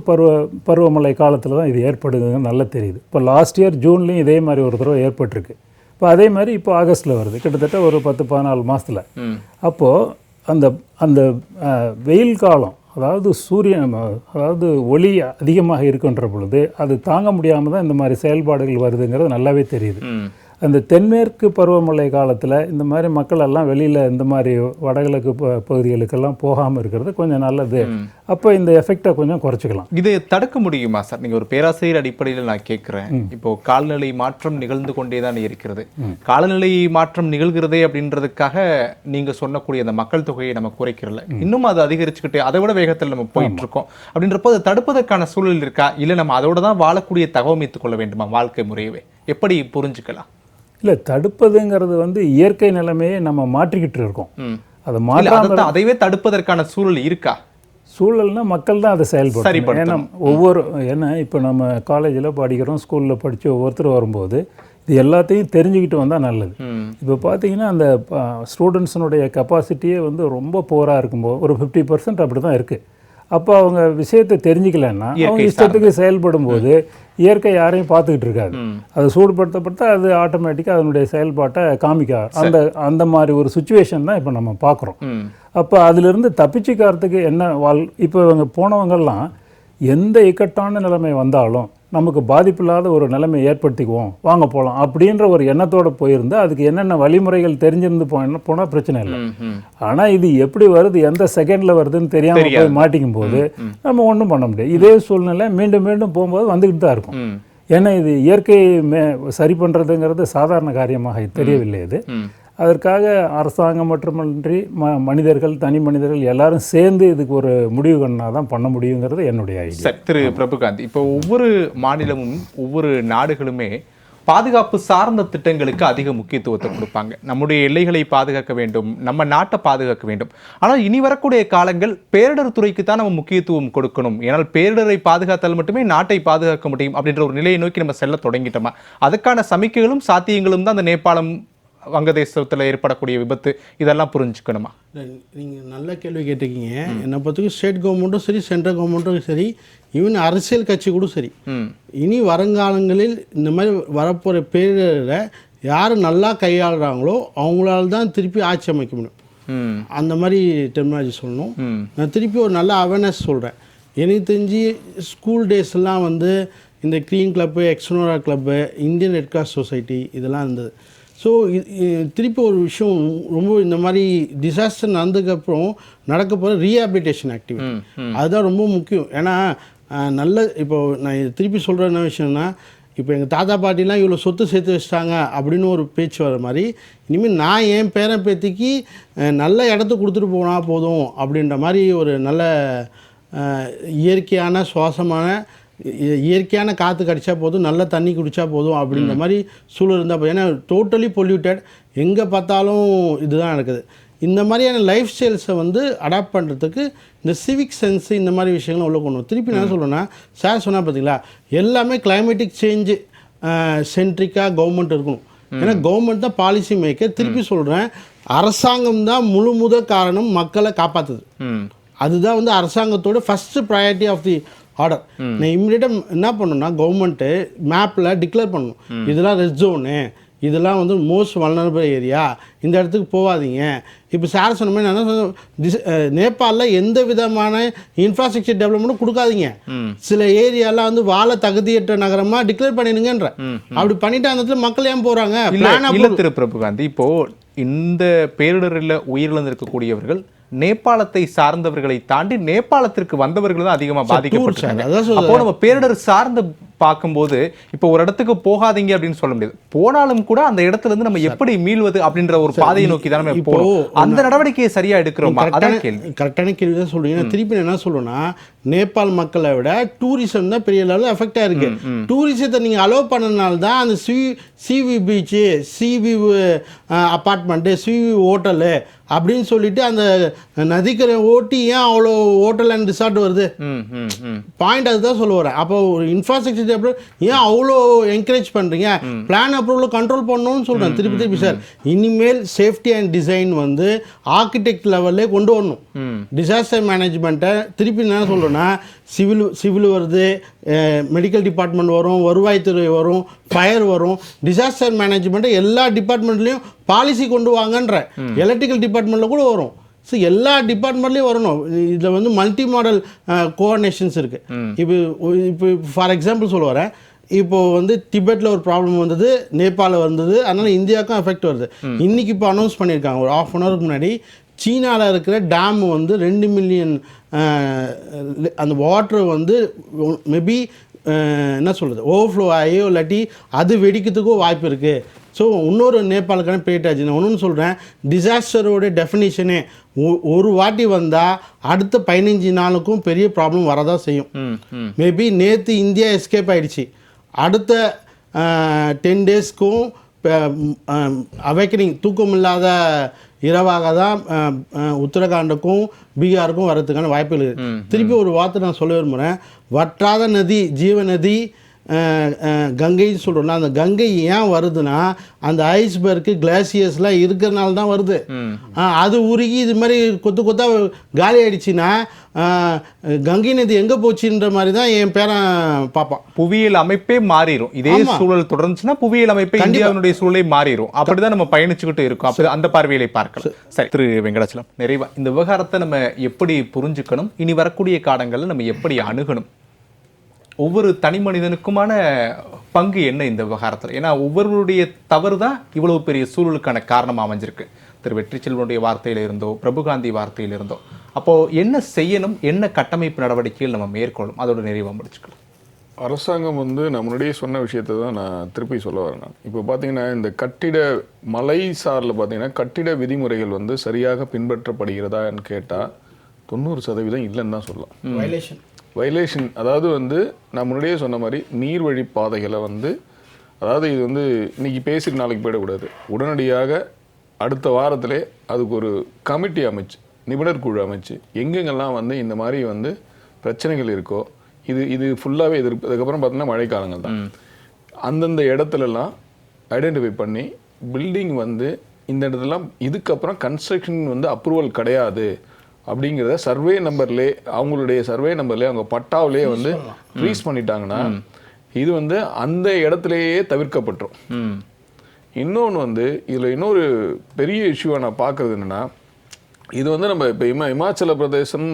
பருவமழை காலத்தில் தான் இது ஏற்படுதுன்னு நல்லா தெரியுது. இப்போ லாஸ்ட் இயர் ஜூன்லேயும் இதே மாதிரி ஒரு தடவை ஏற்பட்டிருக்கு. இப்போ அதே மாதிரி இப்போ ஆகஸ்ட்டில் வருது, கிட்டத்தட்ட ஒரு 10-14 மாதத்தில். அப்போது அந்த வெயில் காலம், அதாவது ஒளி அதிகமாக இருக்கின்ற பொழுது அது தாங்க முடியாமல் தான் இந்த மாதிரி செயல்பாடுகள் வருதுங்கிறது நல்லாவே தெரியுது. அந்த தென்மேற்கு பருவமழை காலத்தில் இந்த மாதிரி மக்கள் எல்லாம் வெளியில் இந்த மாதிரி வடகிழக்கு பகுதிகளுக்கெல்லாம் போகாமல் இருக்கிறது கொஞ்சம் நல்லது. அப்போ இந்த எஃபெக்டை கொஞ்சம் குறைச்சிக்கலாம். இது தடுக்க முடியுமா சார்? நீங்கள் ஒரு பேராசிரியர் அடிப்படையில் நான் கேட்குறேன். இப்போ காலநிலை மாற்றம் நிகழ்ந்து கொண்டே தான் இருக்கிறது. காலநிலை மாற்றம் நிகழ்கிறதே அப்படின்றதுக்காக நீங்கள் சொன்னக்கூடிய அந்த மக்கள் தொகையை நம்ம குறைக்கிறல, இன்னும் அது அதிகரிச்சுக்கிட்டே அதை விட வேகத்தில் நம்ம போயிட்டு இருக்கோம். அப்படின்றப்போ அதை தடுப்பதற்கான சூழல் இருக்கா? இல்லை நம்ம அதோட தான் வாழக்கூடிய தகவமைத்துக் கொள்ள வேண்டுமா வாழ்க்கை முறையவே? எப்படி புரிஞ்சுக்கலாம்? இல்லை, தடுப்பதுங்கிறது வந்து இயற்கை நிலைமையை நம்ம மாற்றிக்கிட்டு இருக்கோம். அதைவே தடுப்பதற்கான சூழல் இருக்கா? சூழல்னா மக்கள் தான் அதை செயல்படுத்தணும். ஏன்னா இப்போ நம்ம காலேஜில் படிக்கிறோம், ஸ்கூலில் படித்து ஒவ்வொருத்தரும் வரும்போது இது எல்லாத்தையும் தெரிஞ்சுக்கிட்டு வந்தால் நல்லது. இப்போ பார்த்தீங்கன்னா அந்த ஸ்டூடெண்ட்ஸினுடைய கெப்பாசிட்டியே வந்து ரொம்ப புவராக இருக்கும்போது ஒரு 50% அப்படி தான் இருக்குது. அப்போ அவங்க விஷயத்தை தெரிஞ்சுக்கலன்னா அவங்க இஷ்டத்துக்கு செயல்படும் போது இயற்கை யாரையும் பார்த்துக்கிட்டு இருக்காது. அது சூடுபடுத்தப்பட்ட அது ஆட்டோமேட்டிக்காக அதனுடைய செயல்பாட்டை காமிக்க அந்த மாதிரி ஒரு சுச்சுவேஷன் தான் இப்போ நம்ம பார்க்குறோம். அப்போ அதிலிருந்து தப்பிச்சுக்கிறதுக்கு என்ன இப்போ இவங்க போனவங்கெல்லாம் எந்த இக்கட்டான நிலைமை வந்தாலும் நமக்கு பாதிப்பில்லாத ஒரு நிலைமை ஏற்படுத்திக்குவோம், வாங்க போகலாம் அப்படின்ற ஒரு எண்ணத்தோடு போயிருந்து அதுக்கு என்னென்ன வழிமுறைகள் தெரிஞ்சிருந்து போனால் பிரச்சனை இல்லை. ஆனால் இது எப்படி வருது, எந்த செகண்டில் வருதுன்னு தெரியாமல் போய் மாட்டிக்கும் போது நம்ம ஒன்றும் பண்ண முடியாது. இதே சூழ்நிலை மீண்டும் மீண்டும் போகும்போது வந்துக்கிட்டு தான் இருக்கும். ஏன்னா இது இயற்கையை சரி பண்ணுறதுங்கிறது சாதாரண காரியமாக தெரியவில்லை. இது அதற்காக அரசாங்கம் மட்டுமன்றி மனிதர்கள், தனி மனிதர்கள் எல்லாரும் சேர்ந்து இதுக்கு ஒரு முடிவு தான் பண்ண முடியுங்கிறது என்னுடைய ஐடியா. திரு பிரபுகாந்த், இப்போ ஒவ்வொரு மாநிலமும் ஒவ்வொரு நாடுகளுமே பாதுகாப்பு சார்ந்த திட்டங்களுக்கு அதிக முக்கியத்துவத்தை கொடுப்பாங்க. நம்முடைய எல்லைகளை பாதுகாக்க வேண்டும், நம்ம நாட்டை பாதுகாக்க வேண்டும். ஆனால் இனி வரக்கூடிய காலங்கள் பேரிடர் துறைக்கு தான் நம்ம முக்கியத்துவம் கொடுக்கணும், ஏன்னால் பேரிடரை பாதுகாத்தால் மட்டுமே நாட்டை பாதுகாக்க முடியும் அப்படின்ற ஒரு நிலையை நோக்கி நம்ம செல்ல தொடங்கிட்டோமா? அதுக்கான சமிக்கைகளும் சாத்தியங்களும் தான் அந்த நேபாளம், வங்கதேசத்தில் ஏற்படக்கூடிய விபத்து, இதெல்லாம் புரிஞ்சுக்கணுமா? நீங்கள் நல்ல கேள்வி கேட்டிருக்கீங்க. என்னை பொறுத்தவரைக்கும் ஸ்டேட் கவர்மெண்ட்டும் சரி, சென்ட்ரல் கவர்மெண்ட்டும் சரி, ஈவன் அரசியல் கட்சி கூட சரி, இனி வருங்காலங்களில் இந்த மாதிரி வரப்போகிற பேரிடரை யார் நல்லா கையாளுறாங்களோ அவங்களால தான் திருப்பி ஆட்சி அமைக்க முடியும். அந்த மாதிரி டெர்மினாலஜி சொல்லணும். நான் திருப்பி ஒரு நல்ல அவேர்னஸ் சொல்கிறேன். எனக்கு தெரிஞ்சு ஸ்கூல் டேஸ்லாம் வந்து இந்த green club, Exnora club, Indian red cross society இதெல்லாம் இருந்தது. ஸோ திருப்பி ஒரு விஷயம், ரொம்ப இந்த மாதிரி டிசாஸ்டர் நடந்ததுக்கப்புறம் நடக்க போகிற ரீஹாபிலிட்டேஷன் ஆக்டிவிட்டி அதுதான் ரொம்ப முக்கியம். ஏன்னா நல்ல இப்போ நான் திருப்பி சொல்கிற என்ன விஷயம்னா, இப்போ எங்கள் தாத்தா பாட்டிலாம் இவ்வளோ சொத்து சேர்த்து வச்சிட்டாங்க அப்படின்னு ஒரு பேச்சு வர மாதிரி, இனிமேல் நான் என் பேரன் பேத்திக்கு நல்ல இடத்த கொடுத்துட்டு போனால் போதும் அப்படின்ற மாதிரி ஒரு நல்ல இயற்கையான சுவாசமான இயற்கையான காற்று கடிச்சா போதும், நல்ல தண்ணி குடித்தா போதும் அப்படின்ற மாதிரி சூழல் இருந்தால் போதும். ஏன்னா டோட்டலி பொல்யூட்டட், எங்கே பார்த்தாலும் இதுதான் நடக்குது. இந்த மாதிரியான லைஃப் ஸ்டைல்ஸை வந்து அடாப்ட் பண்ணுறதுக்கு இந்த சிவிக் சென்ஸ் இந்த மாதிரி விஷயங்களும் உள்ள கொண்டு. திருப்பி நான் சொல்கிறேன்னா, சார் சொன்னால் பார்த்தீங்களா, எல்லாமே கிளைமேட்டிக் சேஞ்சு சென்ட்ரிக்காக கவர்மெண்ட் இருக்கணும். ஏன்னா கவர்மெண்ட் தான் பாலிசி மேக்கர். திருப்பி சொல்கிறேன், அரசாங்கம் தான் முழு காரணம் மக்களை காப்பாற்றுது. அதுதான் வந்து அரசாங்கத்தோட first priority of the order. நான் இம்மிடியேட்டாக என்ன பண்ணணும்னா, கவர்மெண்ட்டு மேப்பில் டிக்ளேர் பண்ணணும், இதெல்லாம் ரெட் ஜோனு, இதெல்லாம் வந்து மோஸ்ட் வல்னரபிள் ஏரியா, இந்த இடத்துக்கு போகாதீங்க. இப்போ சார் சொன்ன மாதிரி நான் நேபாளில் எந்த விதமான இன்ஃப்ராஸ்ட்ரக்சர் டெவலப்மெண்ட்டும் கொடுக்காதீங்க, சில ஏரியாலாம் வந்து வாழ தகுதியற்ற நகரமாக டிக்ளேர் பண்ணிடுங்கன்ற. அப்படி பண்ணிட்டு அந்த இடத்துல மக்கள் ஏன் போகிறாங்க? திரு பிரபுகாந்தி, இப்போ இந்த பேரிடரில் உயிரிழந்திருக்கக்கூடியவர்கள் நேபாளத்தை சார்ந்தவர்களை தாண்டி நேபாளத்திற்கு வந்தவர்கள் தான் அதிகமாக பாதிக்கப்பட்டாங்க. அப்போ நம்ம பேரிடர் சார்ந்து பார்க்கும்போது இப்போ ஒரு இடத்துக்கு போகாதீங்க அப்படின்னு சொல்ல முடியாது. போனாலும் கூட அந்த இடத்துல இருந்து நம்ம எப்படி மீள்வது அப்படின்ற ஒரு பாதையை நோக்கி தான் நம்ம போறோம். அந்த நடவடிக்கையை சரியா எடுக்கிறோமா? அதான் கேள்வி. கரெக்டான கேள்வி தான் சொல்றீங்க. திருப்பி என்ன சொல்றேன்னா, நேபாள் மக்களை விட டூரிசம் தான் பெரிய லெவலில் எஃபெக்ட் ஆயிருக்கு. டூரிசத்தை நீங்க அலோவ் பண்ணனால தான் அந்த sea view beach, sea view apartment, sea view hotel அப்படின்னு சொல்லிட்டு அந்த நதிக்கரை ஓட்டி ஏன் அவ்வளோ ஹோட்டல் அண்ட் ரிசார்ட் வருது? பாயிண்ட் அதுதான் சொல்ல வரேன். அப்போ ஒரு இன்ஃப்ராஸ்ட்ரக்சர் ஏன் அவ்வளோ என்கரேஜ் பண்ணுறீங்க? பிளான் அப்ரூவல் கண்ட்ரோல் பண்ணணும்னு சொல்கிறேன் திருப்பி சார். இனிமேல் சேஃப்டி அண்ட் டிசைன் வந்து ஆர்கிடெக்ட் லெவல்லே கொண்டு வரணும். டிசாஸ்டர் மேனேஜ்மெண்ட்டை திருப்பி என்ன சொல்கிறேன்னா, சிவில் வருது, மெடிக்கல் டிபார்ட்மெண்ட் வரும், வருவாய்த்துறை வரும், ஃபயர் வரும். டிசாஸ்டர் மேனேஜ்மெண்ட்டை எல்லா டிபார்ட்மெண்ட்லேயும் பாலிசி கொண்டு வாங்கன்ற. எலக்ட்ரிக்கல் டிபார்ட்மெண்ட்டில் கூட வரும். ஸோ எல்லா டிபார்ட்மெண்ட்லேயும் வரணும். இதில் வந்து மல்டி மாடல் கோஆர்டினேஷன்ஸ் இருக்குது. இப்போ ஃபார் எக்ஸாம்பிள் சொல்ல வரேன், இப்போது வந்து டிபெட்டில் ஒரு ப்ராப்ளம் வந்தது, நேபாளில் வந்தது, அதனால் இந்தியாவுக்கும் எஃபெக்ட் வருது. இன்றைக்கி இப்போ அனௌன்ஸ் பண்ணியிருக்காங்க ஒரு 1/2 hourக்கு முன்னாடி, சீனாவில் இருக்கிற டேம் வந்து 2 மில்லியன் அந்த வாட்டர் வந்து மேபி என்ன சொல்கிறது ஓவர்ஃப்ளோ ஆகியோ இல்லாட்டி அது வெடிக்கிறதுக்கோ வாய்ப்பு இருக்குது. ஸோ இன்னொரு நேபாளுக்கான பேட்டாச்சு. நான் ஒன்று சொல்கிறேன், டிசாஸ்டரோட டெஃபினிஷனே ஒரு வாட்டி வந்தால் அடுத்த 15 நாளுக்கும் பெரிய ப்ராப்ளம் வரதான் செய்யும். மேபி நேற்று இந்தியா எஸ்கேப் ஆகிடுச்சு, அடுத்த 10 டேஸ்க்கும் அவேக்கனிங் தூக்கம் இல்லாத இரவாக தான் உத்தரகாண்டுக்கும் பீகாருக்கும் வர்றதுக்கான வாய்ப்புகள் இருக்குது. திருப்பி ஒரு வார்த்தை நான் சொல்ல விரும்புகிறேன், வற்றாத நதி ஜீவநதி, கங்கைன்னு சொல்கிறோம்ல, அந்த கங்கை ஏன் வருதுன்னா அந்த ஐஸ்பர்க்கு கிளாசியர்ஸ்லாம் இருக்கிறனால தான் வருது. அது உருகி இது மாதிரி கொத்து கொத்தா காலி ஆயிடுச்சுன்னா கங்கை நதி எங்கே போச்சுன்ற மாதிரி தான் என் பேரன் பார்ப்பான். புவியியல் அமைப்பே மாறிடும். இதே சூழல் தொடர்ந்துச்சுன்னா புவியியல் அமைப்பே இந்தியாவினுடைய சூழலை மாறிடும். அப்படிதான் நம்ம பயணிச்சுக்கிட்டு இருக்கோம். அப்படி அந்த பார்வையிலை பார்க்கலாம். சரி திரு வெங்கடாச்சலம், நிறைவா இந்த விவகாரத்தை நம்ம எப்படி புரிஞ்சுக்கணும், இனி வரக்கூடிய காலங்களில் நம்ம எப்படி அணுகணும், ஒவ்வொரு தனி மனிதனுக்குமான பங்கு என்ன இந்த விவகாரத்தில்? ஏன்னா ஒவ்வொருவருடைய தவறு தான் இவ்வளவு பெரிய சூழலுக்கான காரணமாக அமைஞ்சிருக்கு. திரு வெற்றிச்செல்வனுடைய வார்த்தையில இருந்தோ பிரபுகாந்தி வார்த்தையில இருந்தோ. அப்போ என்ன செய்யணும், என்ன கட்டமைப்பு நடவடிக்கைகள் நம்ம மேற்கொள்ளும், அதோட நிறைவாக முடிச்சுக்கலாம். அரசாங்கம் வந்து நான் முன்னாடியே சொன்ன விஷயத்தை தான் நான் திருப்பி சொல்ல வரேன். நான் இப்போ பார்த்தீங்கன்னா இந்த கட்டிட மலை சாரில் பார்த்தீங்கன்னா கட்டிட விதிமுறைகள் வந்து சரியாக பின்பற்றப்படுகிறதான்னு கேட்டால் 90% இல்லைன்னு தான் சொல்லலாம். வயலேஷன் அதாவது வந்து நான் முன்னாடியே சொன்ன மாதிரி நீர்வழி பாதைகளை வந்து, அதாவது இது வந்து இன்னைக்கு பேசிட்டு நாளைக்கு போயிடக்கூடாது. உடனடியாக அடுத்த வாரத்திலே அதுக்கு ஒரு கமிட்டி அமைச்சு, நிபுணர் குழு அமைச்சு, எங்கெங்கெல்லாம் வந்து இந்த மாதிரி வந்து பிரச்சனைகள் இருக்கோ, இது ஃபுல்லாகவே அதுக்கப்புறம் பார்த்தீங்கன்னா மழைக்காலங்கள் தான், அந்தந்த இடத்துலலாம் ஐடென்டிஃபை பண்ணி பில்டிங் வந்து இந்த இடத்துலலாம் இதுக்கப்புறம் கன்ஸ்ட்ரக்ஷன் வந்து அப்ரூவல் கிடையாது அப்படிங்கிறத சர்வே நம்பர்லே, அவங்களுடைய சர்வே நம்பர்லேயே அவங்க பட்டாவிலே வந்து ஃப்ரீஸ் பண்ணிட்டாங்கன்னா இது வந்து அந்த இடத்துலையே தவிர்க்கப்பட்டுரும். இன்னொன்று வந்து இதில் இன்னொரு பெரிய இஷ்யூவை நான் பார்க்குறது என்னென்னா, இது வந்து நம்ம இப்போ இமாச்சல பிரதேசம்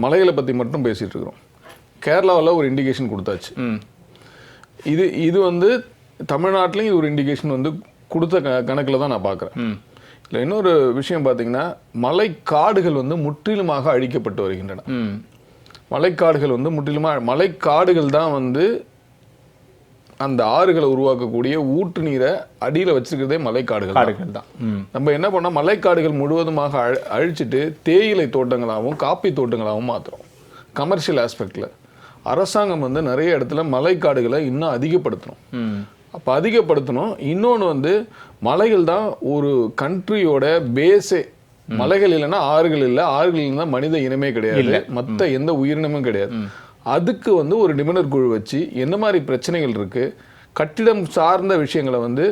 மலைகளை பற்றி மட்டும் பேசிகிட்டு இருக்கிறோம். கேரளாவில் ஒரு இண்டிகேஷன் கொடுத்தாச்சு. இது வந்து தமிழ்நாட்டிலையும் இது ஒரு இண்டிகேஷன் வந்து கொடுத்த கணக்கில் தான் நான் பார்க்குறேன். இல்லை இன்னொரு விஷயம் பார்த்தீங்கன்னா, மலைக்காடுகள் வந்து முற்றிலுமாக அழிக்கப்பட்டு வருகின்றன. மலைக்காடுகள் வந்து மலைக்காடுகள் தான் வந்து அந்த ஆறுகளை உருவாக்கக்கூடிய ஊற்று நீரை அடியில் வச்சிருக்கிறதே மலைக்காடுகள் தான். நம்ம என்ன பண்ணோம், மலைக்காடுகள் முழுவதுமாக அழிச்சிட்டு தேயிலை தோட்டங்களாகவும் காப்பி தோட்டங்களாகவும் மாற்றுறோம். கமர்ஷியல் ஆஸ்பெக்டில் அரசாங்கம் வந்து நிறைய இடத்துல மலைக்காடுகளை இன்னும் அதிகப்படுத்தணும். அப்போ அதிகப்படுத்தணும். இன்னொன்று வந்து மலைகள் தான் ஒரு கண்ட்ரியோட பேஸே. மலைகள் இல்லைன்னா ஆறுகள் இல்லை, ஆறுகள் இல்லைன்னா மனித இனமே கிடையாது, மற்ற எந்த உயிரினமும் கிடையாது. அதுக்கு வந்து ஒரு நிபுணர் குழு வச்சு என்ன மாதிரி பிரச்சனைகள் இருக்குது, கட்டிடம் சார்ந்த விஷயங்களை வந்து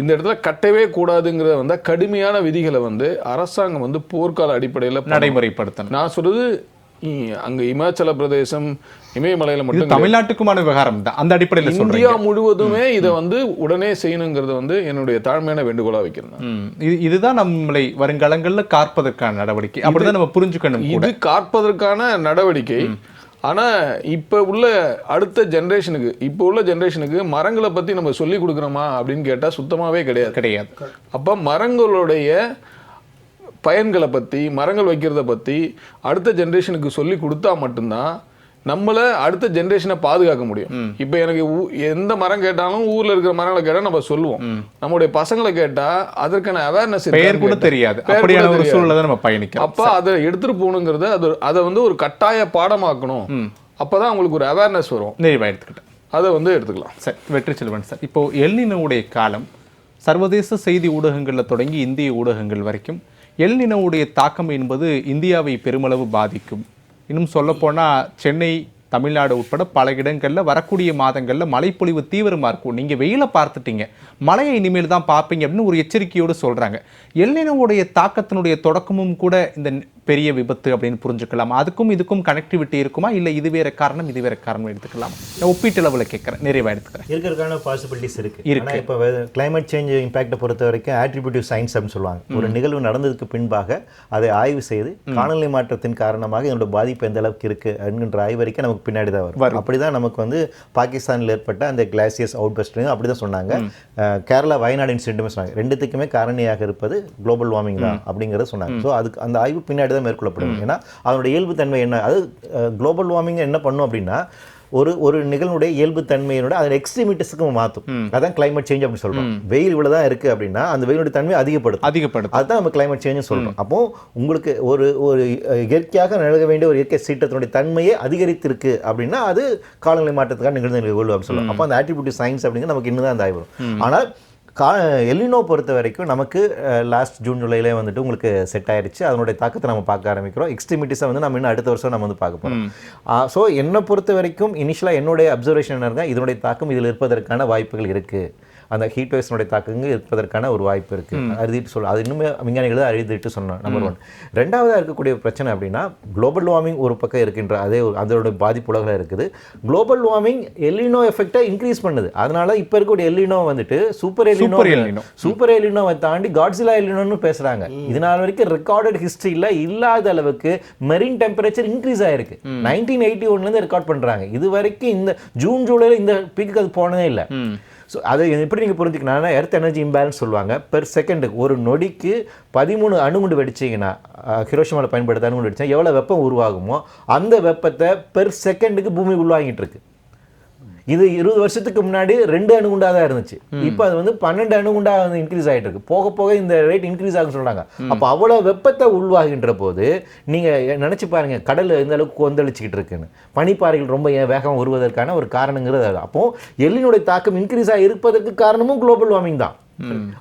இந்த இடத்துல கட்டவே கூடாதுங்கிற வந்து கடுமையான விதிகளை வந்து அரசாங்கம் வந்து போர்க்கால அடிப்படையில் நடைமுறைப்படுத்தணும். நான் சொல்றது அங்க இமாச்சல பிரதேசம் இமயமலையில மட்டும் தமிழ்நாட்டுக்குமான விவகாரம் தான். அந்த அடிப்படையில் இந்தியா முழுவதுமே இதை வந்து உடனே செய்யணுங்கிறது வந்து என்னுடைய தாழ்மையான வேண்டுகோளா வைக்கிறேன். இதுதான் நம்மளை வருங்காலங்களில் காப்பதற்கான நடவடிக்கை. அப்படிதான் நம்ம புரிஞ்சுக்கணும். இது காப்பதற்கான நடவடிக்கை. ஆனா இப்ப உள்ள அடுத்த ஜெனரேஷனுக்கு, இப்போ உள்ள ஜெனரேஷனுக்கு மரங்களை பத்தி நம்ம சொல்லி கொடுக்குறோமா அப்படின்னு கேட்டா சுத்தமாவே கிடையாது. அப்ப மரங்களுடைய பயன்களை பற்றி, மரங்கள் வைக்கிறத பற்றி அடுத்த ஜென்ரேஷனுக்கு சொல்லி கொடுத்தா மட்டும்தான் நம்மளை அடுத்த ஜென்ரேஷனை பாதுகாக்க முடியும். இப்போ எனக்கு எந்த மரம் கேட்டாலும் ஊரில் இருக்கிற மரங்களை கேட்டால் நம்ம சொல்லுவோம். நம்மளுடைய பசங்களை கேட்டால் அதற்கான அவேர்னஸ் பெயர் கூட தெரியாது. நம்ம பயணிக்கிறோம். அப்போ அதை எடுத்துகிட்டு போகணுங்கிறத அதை வந்து ஒரு கட்டாய பாடமாக்கணும். அப்போ தான் அவங்களுக்கு ஒரு அவேர்னஸ் வரும். நிறைவாக எடுத்துக்கிட்டேன், அதை வந்து எடுத்துக்கலாம். சார் வெற்றிச்செல்வன் சார், இப்போ எல்னினோவுடைய காலம் சர்வதேச செய்தி ஊடகங்களில் தொடங்கி இந்திய ஊடகங்கள் வரைக்கும் எல்னினோவுடைய தாக்கம் என்பது இந்தியாவை பெருமளவு பாதிக்கும். இன்னும் சொல்லப்போனால் சென்னை, தமிழ்நாடு உட்பட பல இடங்களில் வரக்கூடிய மாதங்களில் மழைப்பொழிவு தீவிரமாக இருக்கும். நீங்கள் வெயிலை பார்த்துட்டீங்க, மழையை இனிமேல் தான் பார்ப்பீங்க அப்படின்னு ஒரு எச்சரிக்கையோடு சொல்கிறாங்க. எல்னினோவுடைய தாக்கத்தினுடைய தொடக்கமும் கூட இந்த பெரிய விபத்து அப்படின்னு புரிஞ்சுக்கலாம். அதுக்கும் இதுக்கும் கனெக்டிவிட்டி இருக்குமா, இல்லை இது வேற காரணம் இது வேற காரணம் எடுத்துக்கலாம்? நான் ஒப்பீட்டளவில் கேட்குறேன், நிறைவாக எடுத்துக்கிறேன். இருக்கிறதுக்கான பாசிபிலிட்டிஸ் இருக்குது. இப்போ கிளைமேட் சேஞ்ச் இம்பாக்டை பொறுத்த வரைக்கும் ஆட்ரிபியூட்டிவ் சயின்ஸ் அப்படின்னு சொல்லுவாங்க. ஒரு நிகழ்வு நடந்ததுக்கு பின்பாக அதை ஆய்வு செய்து காலநிலை மாற்றத்தின் காரணமாக இதோட பாதிப்பு எந்த அளவுக்கு இருக்குது அப்படின்ற ஆய்வறிக்கை நமக்கு பின்னாடி தான் வரும். அப்படி தான் நமக்கு வந்து பாகிஸ்தானில் ஏற்பட்ட அந்த கிளாசியஸ் அவுட் பஸ்ட்லையும் அப்படி தான் சொன்னாங்க. கேரளா வயநாடு இன்சிடென்ட்டுமே சொன்னாங்க. ரெண்டுத்துக்குமே காரணியாக இருப்பது குளோபல் வார்மிங் தான் அப்படிங்கிறத சொன்னாங்க. ஸோ அதுக்கு அந்த ஆய்வு பின்னாடி தான் மேற்கொள்ளப்படும். ஏன்னா அதனுடைய இயல்பு தன்மை என்ன, அது குளோபல் வார்மிங் என்ன பண்ணும் அப்படின்னா ஒரு நிகழ்வுடைய இயல்பு தன்மையோட அதன் எக்ஸ்ட்ரீமிட்டிஸ்க்கு மாற்றும். அதான் கிளைமேட் சேஞ்ச் அப்படின்னு சொல்றோம். வெயில் இவ்வளவுதான் இருக்கு அப்படின்னா அந்த வெயிலுடைய தன்மை அதிகப்படுத்தும். அதுதான் நம்ம கிளைமேட் சேஞ்ச் சொல்றோம். அப்போ உங்களுக்கு ஒரு இயற்கையாக நிகழ வேண்டிய ஒரு இயற்கை சீற்றத்தினுடைய தன்மையே அதிகரித்திருக்கு அப்படின்னா அது காலநிலை மாற்றத்துக்காக நிகழ்ந்த நிகழ்வு அப்படின்னு சொல்லுவோம். அப்போ அந்த ஆட்ரிபியூட்டிவ் சயின்ஸ் அப்படிங்கிறது நமக்கு இன்னும் தான் அந்த ஆய்வு வரும். ஆனால் எல்லினோ பொறுத்த வரைக்கும் நமக்கு லாஸ்ட் ஜூன் ஜூலையிலே வந்துட்டு உங்களுக்கு செட் ஆயிருச்சு. அதனுடைய தாக்கத்தை நம்ம பார்க்க ஆரம்பிக்கிறோம். எக்ஸ்ட்ரீமிட்டிஸை வந்து நம்ம இன்னும் அடுத்த வருஷம் நம்ம வந்து பார்க்க போகிறோம். ஸோ என்னை பொறுத்த வரைக்கும் இனிஷியலாக என்னுடைய அப்சர்வேஷன் என்ன இருந்தால் இதனுடைய தாக்கம் இதில் இருப்பதற்கான வாய்ப்புகள் இருக்குது. அந்த ஹீட் வேவ்ஸ்னுடைய தாக்கங்கள் இருப்பதற்கான ஒரு வாய்ப்பு இருக்குது. அறுதிட்டு சொல்ல அது இன்னுமே விஞ்ஞானிகள் தான் அறுதிட்டு சொன்னோம். நம்பர் 1. ரெண்டாவதாக இருக்கக்கூடிய பிரச்சனை அப்படின்னா குளோபல் வார்மிங் ஒரு பக்கம் இருக்கின்ற அதோட பாதிப்பு உலகில் இருக்குது. குளோபல் வார்மிங் எல்லினோ எஃபெக்டை இன்க்ரீஸ் பண்ணுது. அதனால இப்போ இருக்கக்கூடிய எல்லினோ வந்துட்டு சூப்பர் எல்லினோவை தாண்டி காட்ஸிலா எல்லினோன்னு பேசுகிறாங்க. இதனால் வரைக்கும் ரெக்கார்டட் ஹிஸ்ட்ரியில் இல்லாத அளவுக்கு மெரின் டெம்பரேச்சர் இன்க்ரீஸ் ஆயிருக்கு. 1981 ரெக்கார்ட் பண்ணுறாங்க. இது வரைக்கும் இந்த ஜூன் ஜூலையில் இந்த பீக்கு அது போனதே இல்லை. ஸோ அதை எப்படி நீங்கள் புரிஞ்சுக்கணும்னா எர்த் எனர்ஜி இம்பேலன்ஸ் சொல்லுவாங்க. பெர் செகண்டுக்கு ஒரு நொடிக்கு 13 அணுகுண்டு வெடிச்சிங்கன்னா ஹிரோஷிமாவில் பயன்படுத்த அணுகுண்டு வெடிச்சா எவ்வளோ வெப்பம் உருவாகுமோ அந்த வெப்பத்தை பெர் செகண்டுக்கு பூமி உள்வாங்கிட்டு இருக்கு. இது 20 வருஷத்துக்கு முன்னாடி 2 அணுகுண்டா தான் இருந்துச்சு. இப்போ அது வந்து 12 அணுகுண்டா வந்து இன்க்ரீஸ் ஆகிட்டு இருக்கு. போக போக இந்த ரேட் இன்க்ரீஸ் ஆகுன்னு சொல்றாங்க. அப்போ அவ்வளோ வெப்பத்தை உள்வாகின்ற போது நீங்கள் நினச்சி பாருங்க கடல் எந்த அளவுக்கு கொந்தளிச்சுக்கிட்டு இருக்குன்னு. பனிப்பாறைகள் ரொம்ப வேகமாக உருவதற்கான ஒரு காரணங்கிறது அது. அப்போ எல்லினுடைய தாக்கம் இன்க்ரீஸ் ஆகி இருப்பதற்கு காரணமும் குளோபல் வார்மிங் தான்.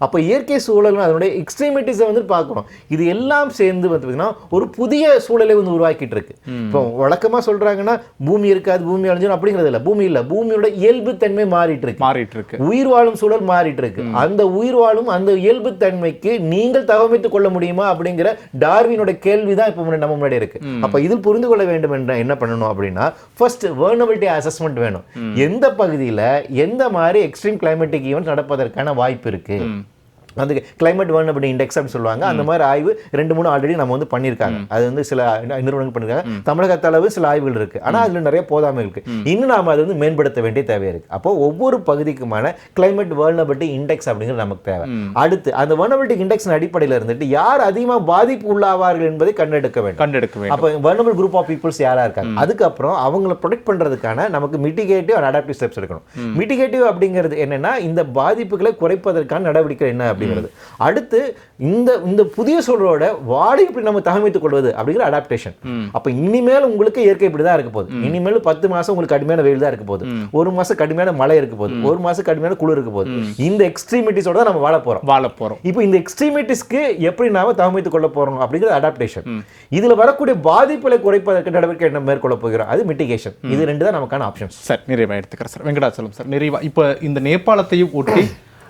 அப்போ இயற்கை சூழல் அதனுடைய எக்ஸ்ட்ரீமிட்டிஸை வந்து பார்க்கணும். இது எல்லாம் சேர்ந்து பார்த்தீங்கன்னா ஒரு புதிய சூழலை வந்து உருவாக்கிட்டு இருக்கு. இப்போ வழக்கமாக சொல்றாங்கன்னா பூமி இருக்காது, பூமி அழிஞ்சிடும் அப்படிங்கிறது இல்லை. பூமி இல்லை, பூமியோட இயல்பு தன்மை மாறிட்டு இருக்கு. உயிர் வாழும் சூழல் மாறிட்டு இருக்கு. அந்த உயிர் வாழும் அந்த இயல்பு தன்மைக்கு நீங்கள் தகவமைத்துக் கொள்ள முடியுமா அப்படிங்கிற டார்வினோட கேள்விதான் இப்போ நம்ம முன்னாடி இருக்கு. அப்ப இதில் புரிந்து கொள்ள வேண்டும் என்ற என்ன பண்ணணும் அப்படின்னா ஃபர்ஸ்ட் வல்னரபிலிட்டி அசஸ்மெண்ட் வேணும். எந்த பகுதியில் எந்த மாதிரி எக்ஸ்ட்ரீம் கிளைமேட்டிக் ஈவென்ட் நடப்பதற்கான வாய்ப்பு இருக்கு. அந்த கிளைமேட் வல்னரபிலிட்டி இண்டெக்ஸ் அப்படின்னு சொல்லுவாங்க. அந்த மாதிரி ஆய்வு 2-3 ஆல்ரெடி நம்ம வந்து பண்ணியிருக்காங்க. அது வந்து சில நிறுவனங்கள் பண்ணியிருக்காங்க. தமிழகத்த அளவு சில ஆய்வுகள் இருக்கு. ஆனால் அதில் நிறைய போதாமை இருக்கு. இன்னும் நாம அதை வந்து மேம்படுத்த வேண்டிய தேவை இருக்கு. அப்போ ஒவ்வொரு பகுதிக்குமான கிளைமேட் வல்னரபிலிட்டி இண்டெக்ஸ் அப்படிங்கிறது நமக்கு தேவை. அடுத்து அந்த வல்னரபிலிட்டி இண்டெக்ஸ் அடிப்படையில் இருந்துட்டு யார் அதிகமாக பாதிப்பு உள்ளாவார்கள் என்பதை கண்டெடுக்க வேண்டும். அப்போ வல்னரபிள் குரூப் ஆஃப் பீப்புள்ஸ் யாரா இருக்காங்க. அதுக்கப்புறம் அவங்களை ப்ரொடெக்ட் பண்றதுக்கான நமக்கு மிட்டிகேட்டிவ் அண்ட் அடாப்டிவ் ஸ்டெப்ஸ் எடுக்கணும். மிட்டிகேட்டிவ் அப்படிங்கிறது என்னன்னா இந்த பாதிப்புகளை குறைப்பதற்கான நடவடிக்கை என்ன அப்படிங்கிறது. அடுத்து இந்த புதிய சூழலோட வாடகை இப்படி நம்ம தகவமைத்துக் கொள்வது அப்படிங்கிற அடாப்டேஷன். அப்ப இனிமேல் உங்களுக்கு இயற்கை இப்படிதான் இருக்க போகுது. இனிமேல் 10 மாசம் உங்களுக்கு கடுமையான வெயில் தான் இருக்க போகுது. 1 மாசம் கடுமையான மழை இருக்க போகுது. 1 மாசம் கடுமையான குளிர் இருக்க போகுது. இந்த எக்ஸ்ட்ரீமிட்டிஸோட தான் நம்ம வாழ போறோம். இப்போ இந்த எக்ஸ்ட்ரீமிட்டிஸ்க்கு எப்படி நாம தகவமைத்துக் கொள்ள போறோம் அப்படிங்கிறது அடாப்டேஷன். இதுல வரக்கூடிய பாதிப்புகளை குறைப்பதற்கு நடவடிக்கை என்ன மேற்கொள்ள போகிறோம் அது மிட்டிகேஷன். இது 2 தான் நமக்கான ஆப்ஷன்ஸ். சார் நிறைவா எடுத்துக்கிறேன் சார். வெங்கடாச்சலம் சார் நிறைவா இப்போ இந்த நேபாளத்தையும் ஒட்டி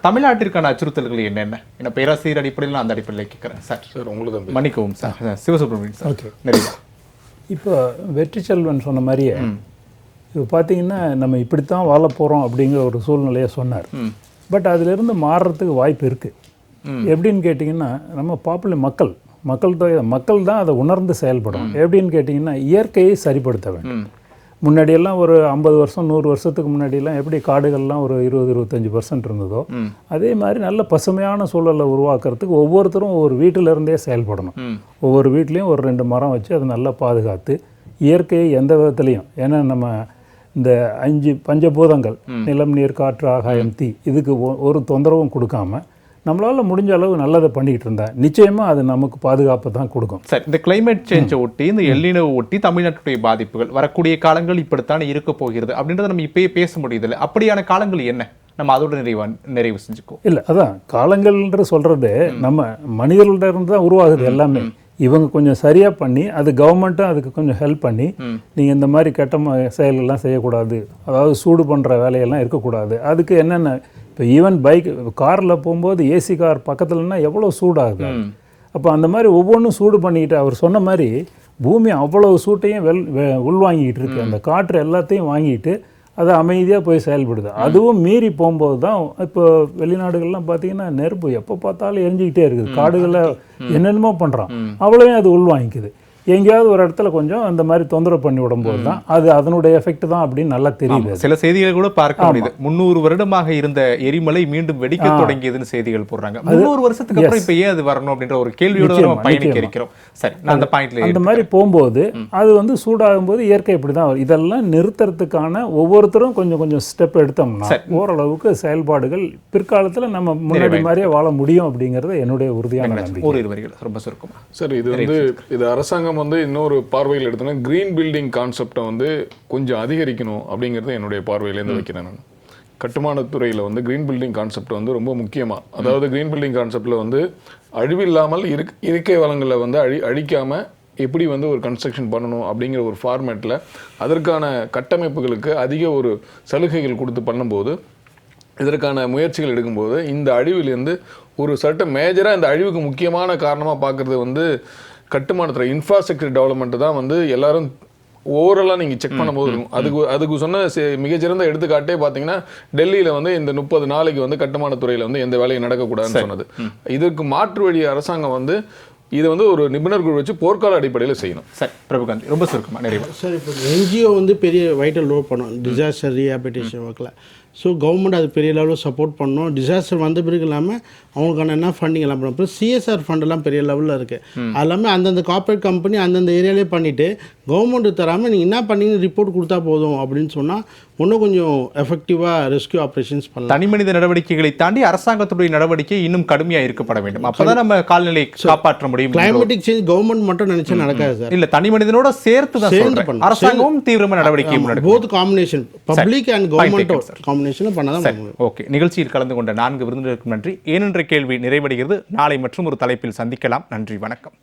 தமிழ்நாட்டிற்கான அச்சுறுத்தல்கள் என்னென்ன? என்ன பேராசிரியர் அடிப்படையில் அந்த அடிப்படையில் கேட்குறேன் சார். சார் உங்களுக்கு மன்னிக்கவும் சார். சிவசுப்ரமணியன் சார். ஓகே நிறைவா இப்போ வெற்றி செல்வன் சொன்ன மாதிரியே இப்போ பார்த்தீங்கன்னா நம்ம இப்படித்தான் வாழ போகிறோம் அப்படிங்கிற ஒரு சூழ்நிலையை சொன்னார். பட் அதிலிருந்து மாறுறதுக்கு வாய்ப்பு இருக்குது. எப்படின்னு கேட்டிங்கன்னா நம்ம மக்கள் தான் அதை உணர்ந்து செயல்படும். எப்படின்னு கேட்டிங்கன்னா இயற்கையை சரிப்படுத்த வேண்டும். முன்னாடியெல்லாம் ஒரு 50 வருஷம் 100 வருஷத்துக்கு முன்னாடியெல்லாம் எப்படி காடுகள்லாம் ஒரு 20-25% இருந்ததோ அதே மாதிரி நல்ல பசுமையான சூழலை உருவாக்குறதுக்கு ஒவ்வொருத்தரும் ஒவ்வொரு வீட்டிலேருந்தே செயல்படணும். ஒவ்வொரு வீட்லேயும் ஒரு 2 மரம் வச்சு அதை நல்லா பாதுகாத்து இயற்கையை எந்த விதத்துலையும், ஏன்னா நம்ம இந்த 5 பஞ்சபூதங்கள் நிலம், நீர், காற்று, ஆகாயம், தீ இதுக்கு ஒரு தொந்தரவும் கொடுக்காம நம்மளால முடிஞ்ச அளவு நல்லதை பண்ணிக்கிட்டு இருந்தா நிச்சயமா அது நமக்கு பாதுகாப்பு தான் கொடுக்கும். சார் இந்த கிளைமேட் சேஞ்சை ஒட்டி இந்த எல்லினோவை ஒட்டி தமிழ்நாட்டுடைய பாதிப்புகள் வரக்கூடிய காலங்கள் இப்படித்தான் இருக்க போகிறது அப்படின்றத நம்ம இப்பயே பேச முடியுதில்லை. அப்படியான காலங்கள் என்ன? நம்ம அதோட நிறைவு செஞ்சுக்கோ. இல்லை அதான் காலங்கள்ன்ற சொல்றது நம்ம மனிதர்கள்ட்ட இருந்து தான் உருவாகுது எல்லாமே. இவங்க கொஞ்சம் சரியாக பண்ணி அது கவர்மெண்ட்டும் அதுக்கு கொஞ்சம் ஹெல்ப் பண்ணி நீங்கள் இந்த மாதிரி கெட்ட செயலெல்லாம் செய்யக்கூடாது, அதாவது சூடு பண்ணுற வேலையெல்லாம் இருக்கக்கூடாது. அதுக்கு என்னென்ன இப்போ ஈவன் காரில் போகும்போது ஏசி கார் பக்கத்துலன்னா எவ்வளோ சூடாகுது. அப்போ அந்த மாதிரி ஒவ்வொன்றும் சூடு பண்ணிக்கிட்டு அவர் சொன்ன மாதிரி பூமி அவ்வளோ சூட்டையும் உள்வாங்கிக்கிட்டு இருக்கு. அந்த காற்று எல்லாத்தையும் வாங்கிட்டு அது அமைதியாக போய் செயல்படுது. அதுவும் மீறி போகும்போது தான் இப்போ வெளிநாடுகள்லாம் பார்த்தீங்கன்னா நெருப்பு எப்போ பார்த்தாலும் எரிஞ்சிக்கிட்டே இருக்குது. காடுகளை என்னென்னமோ பண்ணுறான், அவ்வளோவே அது உள்வாங்கிக்குது. எங்கேயாவது ஒரு இடத்துல கொஞ்சம் அந்த மாதிரி தொந்தரவு பண்ணி விடும்போது தான் அது அதனுடைய எஃபெக்ட் தான் அப்படின்னு நல்லா தெரியுது. சில செய்திகளை கூட பார்க்க முடியுது. 300 வருடமாக இருந்த எரிமலை மீண்டும் வெடிக்க தொடங்கியதுன்னு செய்திகள் போடுறாங்க. 300 வருஷத்துக்கு அப்புறம் இப்ப ஏன் அது வரணும் அப்படின்ற ஒரு கேள்வியோட நம்ம பயணிக்க இருக்கிறோம். சரி, நான் அந்த பாயிண்ட்ல அந்த மாதிரி போகும்போது அது வந்து சூடாகும் போது இயற்கை இப்படி தான் வரும். இதெல்லாம் நிறுத்துறதுக்கான ஒவ்வொருத்தரும் கொஞ்சம் கொஞ்சம் ஸ்டெப் எடுத்தோம்னா ஓரளவுக்கு செயல்பாடுகள் பிற்காலத்தில் நம்ம முன்னாடி மாதிரியே வாழ முடியும் அப்படிங்கிறது என்னுடைய உறுதியான நம்பிக்கை. ஒரு வரிகள் ரொம்ப சுருக்கமா சார். இது அரசாங்கம் வந்து இன்னொரு பார்வையில் எடுத்தோன்னா கிரீன் பில்டிங் கான்செப்டை வந்து கொஞ்சம் அதிகரிக்கணும் அப்படிங்கிறத என்னுடைய பார்வையிலேருந்து வைக்கிறேன். நான் கட்டுமானத்துறையில் வந்து கிரீன் பில்டிங் கான்செப்ட் வந்து ரொம்ப முக்கியமாக, அதாவது கிரீன் பில்டிங் கான்செப்டில் வந்து அழிவில்லாமல் இயற்கை வளங்களை வந்து அழிக்காமல் எப்படி வந்து ஒரு கன்ஸ்ட்ரக்ஷன் பண்ணணும் அப்படிங்கிற ஒரு ஃபார்மேட்டில் அதற்கான கட்டமைப்புகளுக்கு அதிக ஒரு சலுகைகள் கொடுத்து பண்ணும்போது, இதற்கான முயற்சிகள் எடுக்கும்போது இந்த அழிவிலேருந்து ஒரு சர்டன் மேஜராக இந்த அழிவுக்கு முக்கியமான காரணமாக பார்க்குறது வந்து கட்டுமானத்துறை இன்ஃப்ராஸ்ட்ரக்சர் டெவலப்மெண்ட் தான் வந்து எல்லாரும் ஓவராலாக நீங்கள் செக் பண்ணும்போது இருக்கும். அதுக்கு சொன்ன மிகச்சிறந்த எடுத்துக்காட்டே பார்த்தீங்கன்னா டெல்லியில் வந்து இந்த 30 நாளைக்கு வந்து கட்டுமானத்துறையில் வந்து எந்த வேலையும் நடக்கக்கூடாதுன்னு சொன்னது. இதற்கு மாற்று வழி அரசாங்கம் வந்து இதை வந்து ஒரு நிபுணர் குழு வச்சு போர்க்கால அடிப்படையில் செய்யணும். சரி பிரபுகாந்த், ரொம்ப சுருக்கமாக நிறைவு. சார், இப்போ என்ஜிஓ வந்து பெரிய வைட்டல் ரோல் பண்ணும் டிசாஸ்டர் ரீஹாபிலிட்டேஷன் ஒர்க்கில். ஸோ கவர்மெண்ட் அது பெரிய லெவலில் சப்போர்ட் பண்ணணும். டிசாஸ்டர் வந்த பிறகு இல்லாமல் அவங்களுக்கான என்ன ஃபண்டிங் எல்லாம் பண்ணணும். அப்புறம் சிஎஸ்ஆர் ஃபண்டெல்லாம் பெரிய லெவலில் இருக்குது. அது எல்லாமே அந்தந்த கார்பரேட் கம்பெனி அந்தந்த ஏரியாலே பண்ணிவிட்டு கவர்மெண்ட்டு தராமல் நீங்கள் என்ன பண்ணீங்கன்னு ரிப்போர்ட் கொடுத்தா போதும் அப்படின்னு சொன்னால் இன்னும் கொஞ்சம் எஃபெக்டிவாக ரெஸ்கியூ ஆப்ரேஷன்ஸ் பண்ணலாம். தனி மனித நடவடிக்கைகளை தாண்டி அரசாங்கத்துடைய நடவடிக்கை இன்னும் கடுமையாக இருக்கப்பட வேண்டும். அப்பதான் நம்ம கால்நிலை காப்பாற்ற முடியும். கிளைமேட்டிக் சேஞ்ச் கவர்மெண்ட் மட்டும் நினைச்சா நடக்காது சார். இல்ல, தனி மனிதனோட சேர்த்து தான் சொல்றேன். அரசாங்கமும் தீவிரமான நடவடிக்கை முன்னெடுக்கும். Both combination, public and government combination பண்ணாதான். ஓகே, நிகழ்ச்சியில் கலந்து கொண்ட 4 விருந்தினருக்கு நன்றி. ஏனென்ற கேள்வி நிறைவடைகிறது. நாளை மற்றும் ஒரு தலைப்பில் சந்திக்கலாம். நன்றி, வணக்கம்.